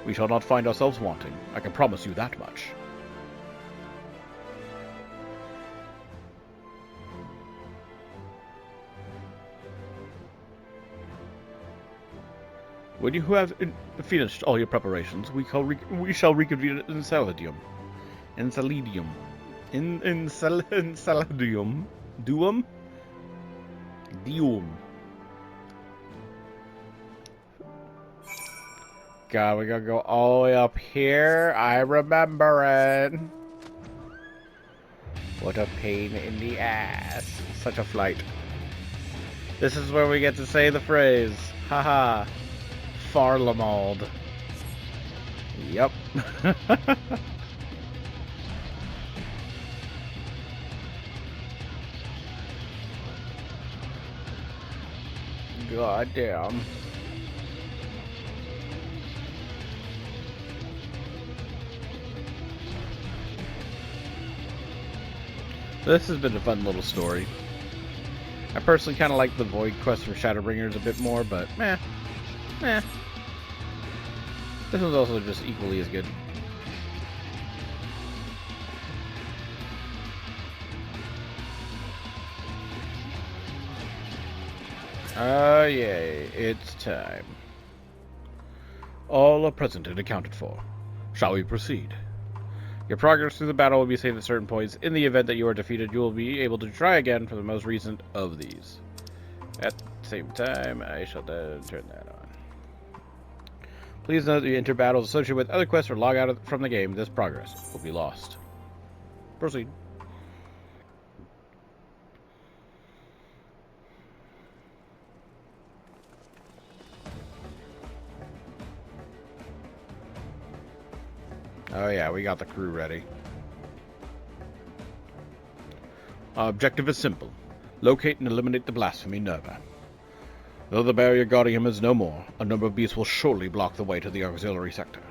we shall not find ourselves wanting. I can promise you that much. When you have finished all your preparations, we shall reconvene in Enceladium. Enceladium. Enceladium. Duum? Dium. God, we gotta go all the way up here. I remember it. What a pain in the ass. Such a flight. This is where we get to say the phrase. Haha. Garlemald. Yep. God damn. This has been a fun little story. I personally kind of like the Void Quest for Shadowbringers a bit more, but meh. This one's also just equally as good. Yay, it's time. All are present and accounted for. Shall we proceed? Your progress through the battle will be saved at certain points. In the event that you are defeated, you will be able to try again for the most recent of these. At the same time, I shall turn that on. Please note that you enter battles associated with other quests or log out from the game. This progress will be lost. Proceed. Oh yeah, we got the crew ready. Our objective is simple. Locate and eliminate the blasphemy Nerva. Though the barrier guarding him is no more, a number of beasts will surely block the way to the auxiliary sector.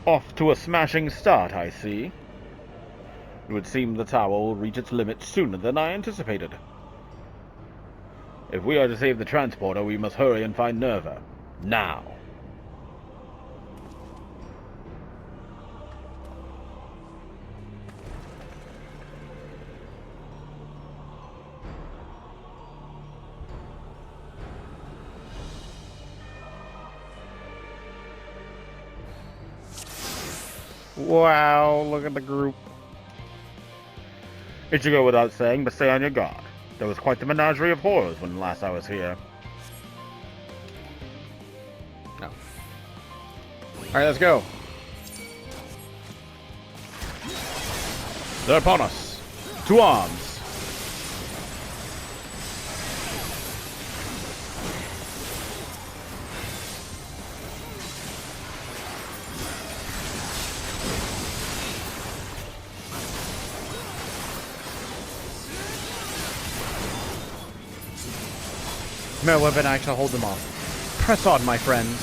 Off to a smashing start, I see. It would seem the tower will reach its limit sooner than I anticipated. If we are to save the transporter, we must hurry and find Nerva. Now. Wow, look at the group. It should go without saying, but stay on your guard. There was quite the menagerie of horrors when last I was here. No. Alright, let's go. They're upon us. To arms. Merweb and I shall hold them off. Press on, my friends.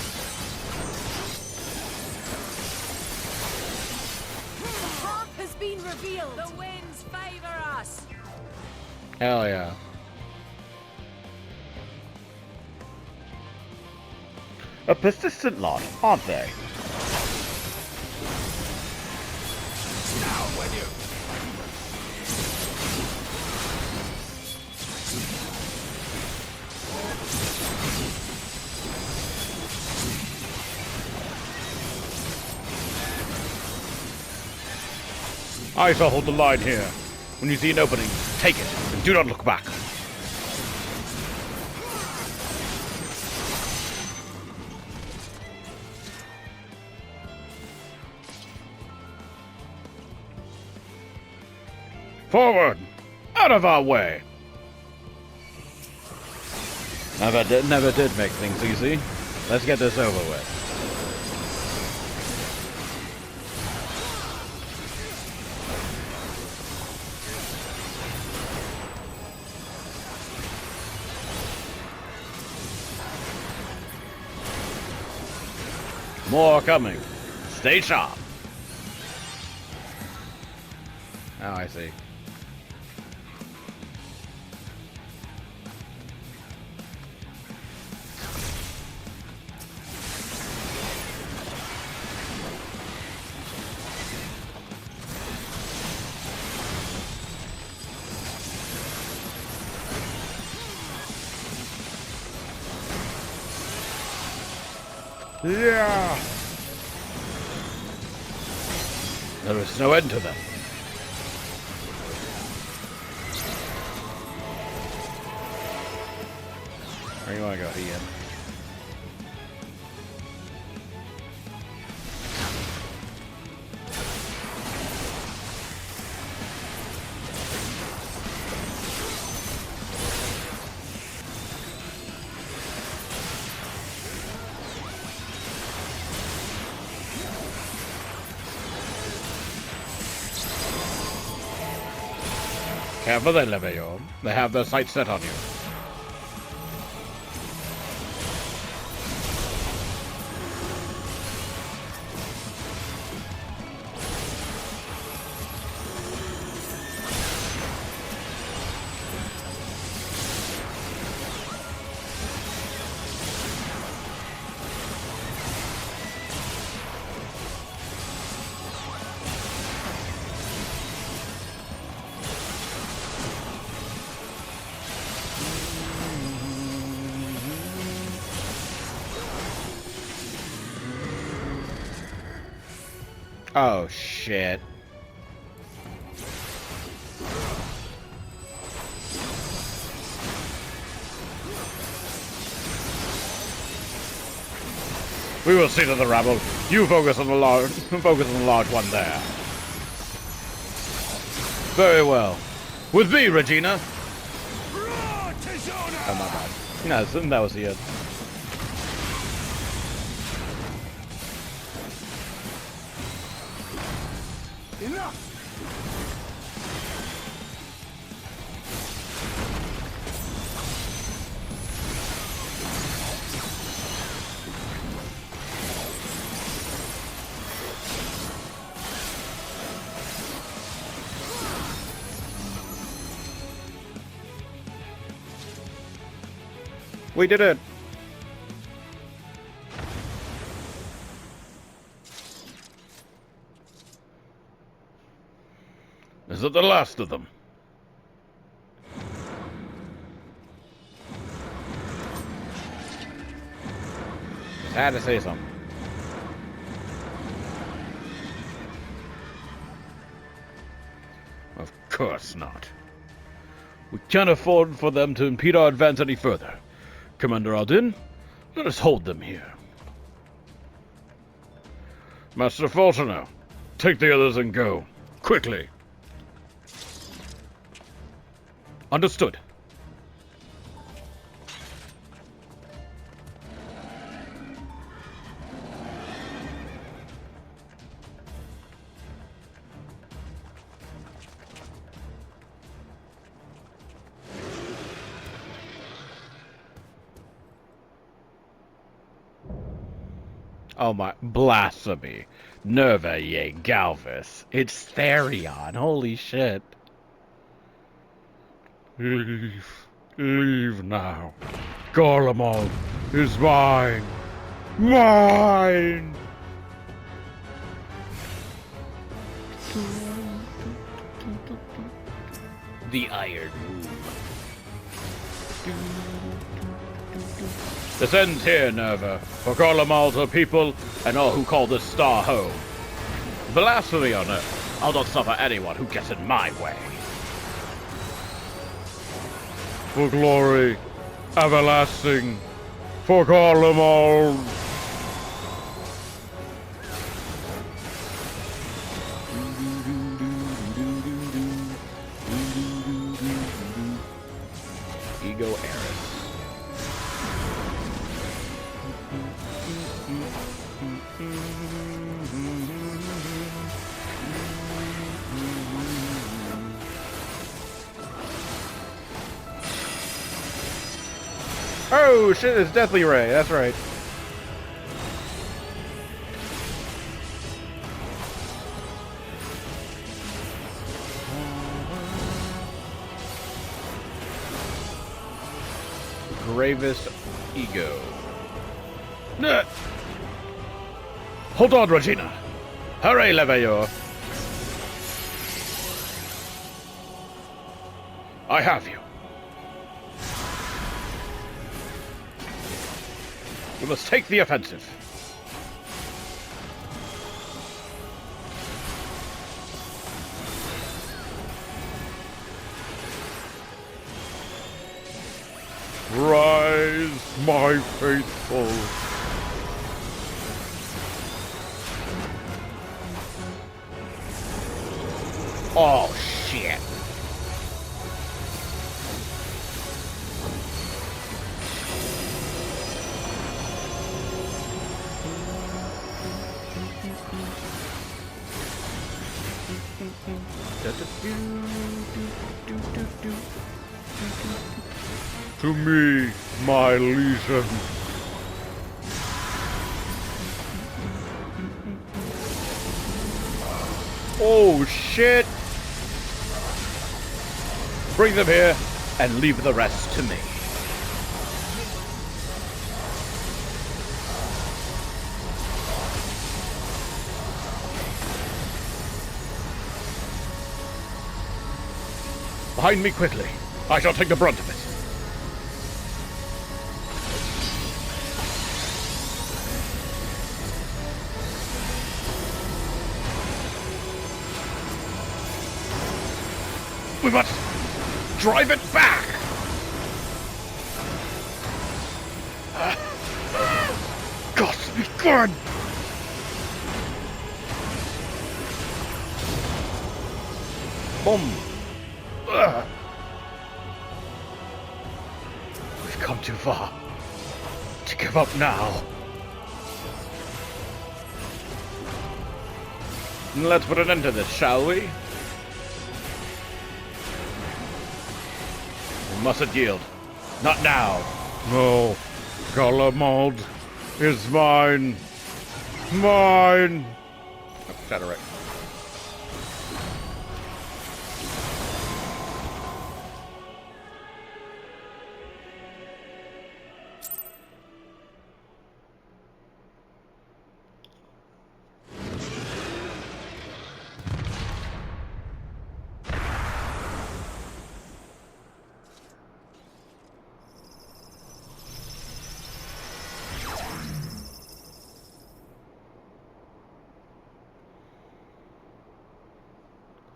The path has been revealed. The winds favor us. Hell yeah. A persistent lot, aren't they? I shall hold the line here. When you see an opening, take it, and do not look back. Forward! Out of our way! Never did make things easy. Let's get this over with. More coming. Stay sharp. Oh, I see. Yeah. There is no end to them. Where you want to go, Ian? Careful then, Leveillon. They have their sights set on you. Oh, shit. We will see to the rabble. You focus on the large one there. Very well. With me, Regina. Oh, my bad. No, that was the end. Enough! We did it. Is it the last of them? Just had to say something. Of course not. We can't afford for them to impede our advance any further. Commander Aldin, let us hold them here. Master Falconer, take the others and go. Quickly. Understood. Oh my, blasphemy. Nerva ye Galvis. It's Therion, holy shit. Leave now. Garlemald is mine. Mine! The Iron Womb. This ends here, Nerva, for Garlemald, her people, and all who call this star home. Blasphemy on earth. I'll not suffer anyone who gets in my way. For glory, everlasting, for Garlemald. Ego Eris. Oh shit, it's Deathly Ray, that's right. Gravest Ego. Hold on, Regina. Hurry, Levayor. I have you. We must take the offensive. Rise, my faithful. Oh, shit. To me, my legion. Oh, shit. Bring them here and leave the rest to me. Behind me quickly. I shall take the brunt of it. We must drive it back! Gods be good! Boom. We've come too far to give up now. Let's put an end to this, shall we? We mustn't yield. Not now. No, Garlemald is mine. Mine! Oh, Shadow.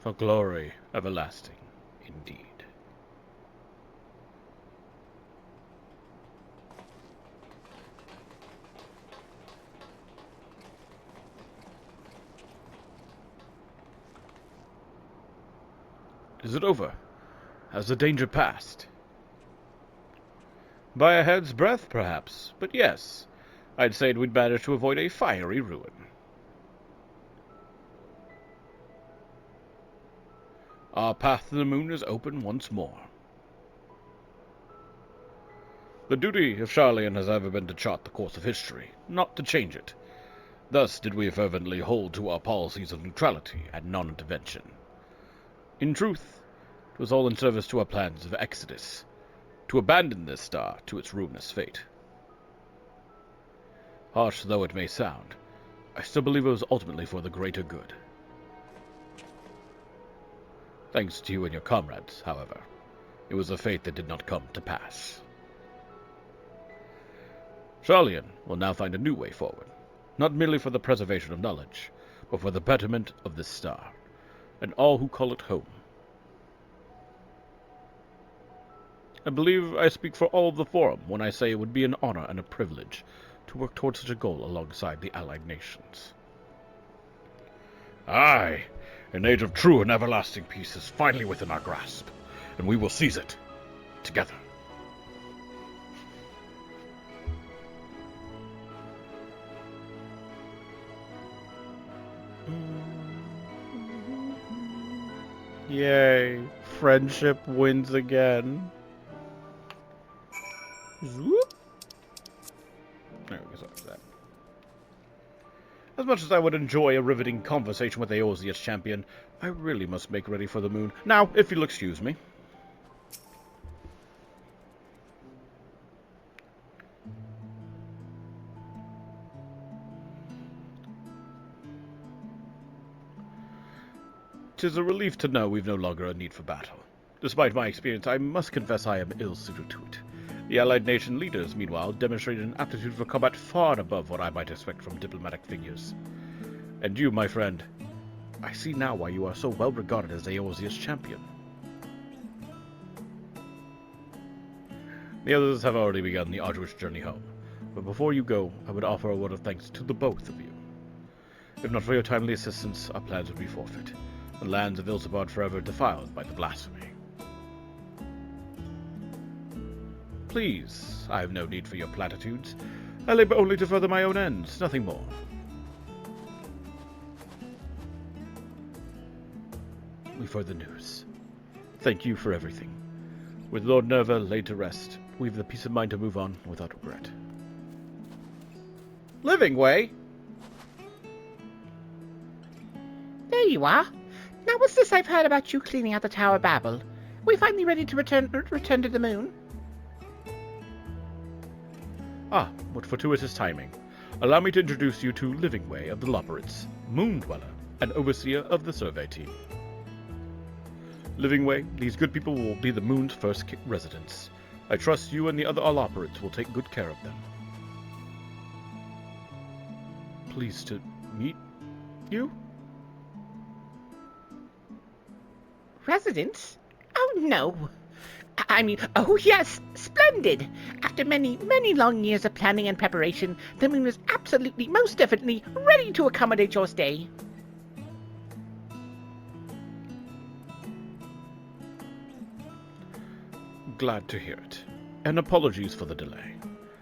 For glory everlasting, indeed. Is it over? Has the danger passed? By a head's breadth, perhaps, but yes, I'd say we'd managed to avoid a fiery ruin. Our path to the moon is open once more. The duty of Charlian has ever been to chart the course of history, not to change it. Thus did we fervently hold to our policies of neutrality and non-intervention. In truth, it was all in service to our plans of exodus, to abandon this star to its ruinous fate. Harsh though it may sound, I still believe it was ultimately for the greater good. Thanks to you and your comrades, however, it was a fate that did not come to pass. Sharlayan will now find a new way forward, not merely for the preservation of knowledge, but for the betterment of this star, and all who call it home. I believe I speak for all of the Forum when I say it would be an honor and a privilege to work towards such a goal alongside the allied nations. Aye, an age of true and everlasting peace is finally within our grasp, and we will seize it, together. Yay, friendship wins again. Zoop. There we go, so that. As much as I would enjoy a riveting conversation with Eosia's champion, I really must make ready for the moon. Now, if you'll excuse me. "'Tis a relief to know we've no longer a need for battle. Despite my experience, I must confess I am ill-suited to it. The allied nation leaders, meanwhile, demonstrated an aptitude for combat far above what I might expect from diplomatic figures. And you, my friend, I see now why you are so well regarded as Eosia's champion." The others have already begun the arduous journey home, but before you go, I would offer a word of thanks to the both of you. If not for your timely assistance, our plans would be forfeit. The lands of Ilsabard forever defiled by the blasphemy. Please, I have no need for your platitudes. I labor only to further my own ends, nothing more. We've heard the news. Thank you for everything. With Lord Nerva laid to rest, we've the peace of mind to move on without regret. Living Way? There you are. Now what's this I've heard about you cleaning out the Tower of Babel? We finally ready to return to the moon? Ah, what fortuitous timing. Allow me to introduce you to Living Way of the Loperids, Moon Dweller, and Overseer of the survey team. Living Way, these good people will be the moon's first residents. I trust you and the other Loperids will take good care of them. Pleased to meet you? Residents? Oh, no. I mean, oh, yes, splendid. After many, many long years of planning and preparation, the moon is absolutely, most definitely ready to accommodate your stay. Glad to hear it. And apologies for the delay.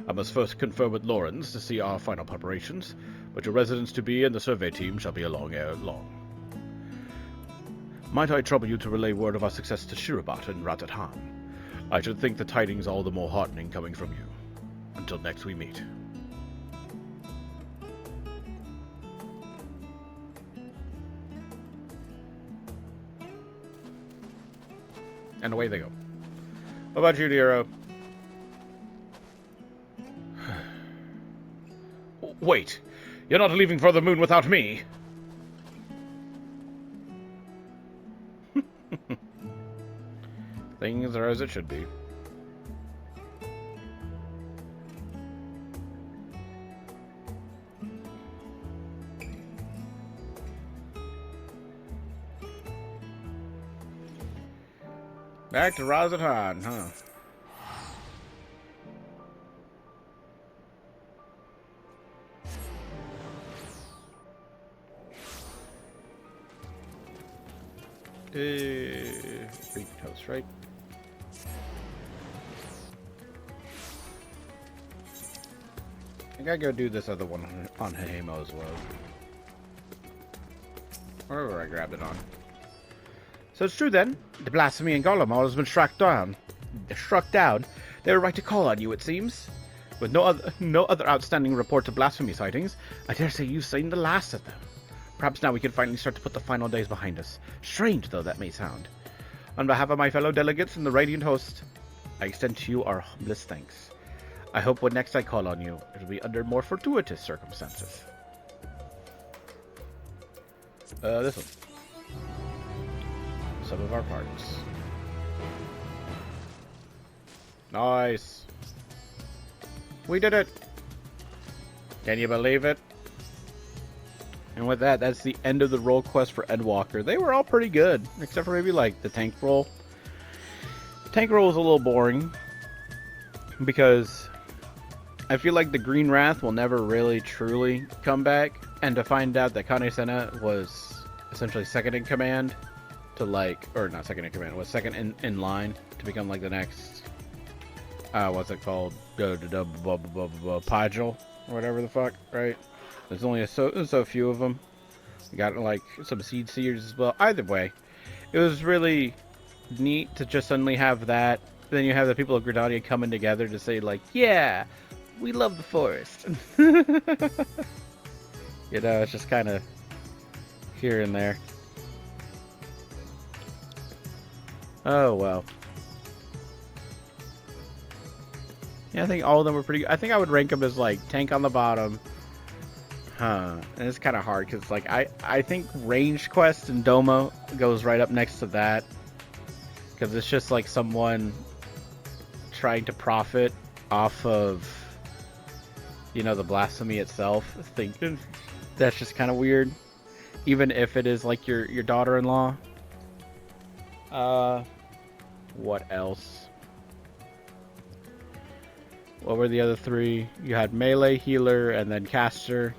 I must first confer with Lawrence to see our final preparations, but your residents-to-be and the survey team shall be along ere long. Might I trouble you to relay word of our success to Shirabat and Ratatan? I should think the tidings all the more heartening coming from you. Until next we meet. And away they go. What about you, Nero? Wait, you're not leaving for the moon without me? Things are as it should be. Back to Razatan, huh? Freak toast, right? I gotta go do this other one on Hahemo as well. Wherever I grabbed it on. So it's true then. The blasphemy in Garlemald has been struck down. They were right to call on you, it seems. With no other outstanding reports of blasphemy sightings, I dare say you've seen the last of them. Perhaps now we can finally start to put the final days behind us. Strange though that may sound. On behalf of my fellow delegates and the Radiant host, I extend to you our humblest thanks. I hope when next I call on you, it'll be under more fortuitous circumstances. This one. Some of our parts. Nice. We did it. Can you believe it? And with that, that's the end of the role quest for Endwalker. They were all pretty good, except for maybe like the tank role. The tank role was a little boring because I feel like the Green Wrath will never really truly come back, and to find out that Kane Senna was essentially second in command to like, or not second in command, was second in line to become like the next, what's it called, Pagel or whatever the fuck, right? There's only so few of them. We got like some Seed Seers as well. Either way, it was really neat to just suddenly have that. Then you have the people of Gridania coming together to say like, yeah, we love the forest. You know, it's just kind of here and there. Oh well. Yeah, I think all of them were pretty good. I think I would rank them as like tank on the bottom. And it's kind of hard because like I think ranged quest and Doma goes right up next to that, because it's just like someone trying to profit off of, you know, the blasphemy itself. I think that's just kind of weird, even if it is like your daughter-in-law. What else? What were the other three? You had melee, healer, and then caster.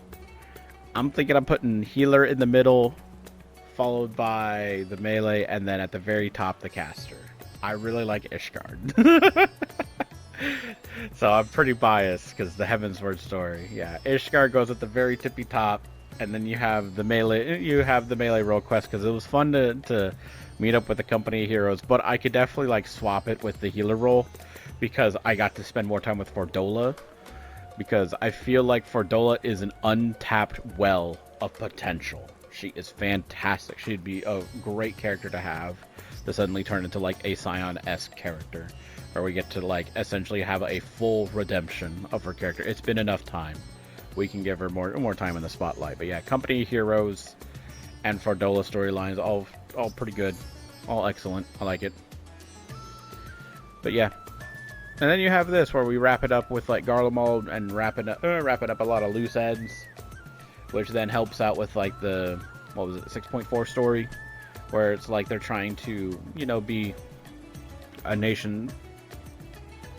I'm thinking I'm putting healer in the middle, followed by the melee, and then at the very top, the caster. I really like Ishgard. So I'm pretty biased because the Heavensward story. Yeah, Ishgard goes at the very tippy top, and then you have the melee. You have the melee role quest because it was fun to meet up with the company of heroes. But I could definitely like swap it with the healer role because I got to spend more time with Fordola. Because I feel like Fordola is an untapped well of potential. She is fantastic. She'd be a great character to have to suddenly turn into like a Scion-esque character, where we get to like essentially have a full redemption of her character. It's been enough time. We can give her more time in the spotlight. But yeah, company heroes and Fordola storylines all pretty good, all excellent. I like it. But yeah. And then you have this where we wrap it up with like Garlemald and wrapping up a lot of loose ends, which then helps out with like the, what was it, 6.4 story, where it's like they're trying to, you know, be a nation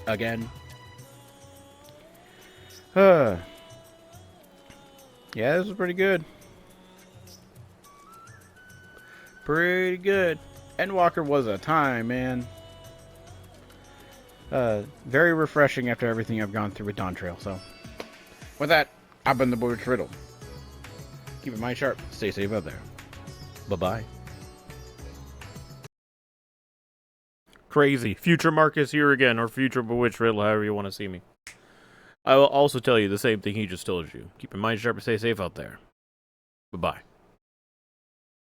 again. Yeah, this was pretty good. Pretty good. Endwalker was a time, man. Very refreshing after everything I've gone through with Dawn Trail. So, with that, I've been the boy with Riddle. Keep your mind sharp. Stay safe out there. Bye-bye. Crazy. Future Marcus here again, or Future Bewitched Riddle, however you want to see me. I will also tell you the same thing he just told you. Keep your mind sharp and stay safe out there. Bye-bye.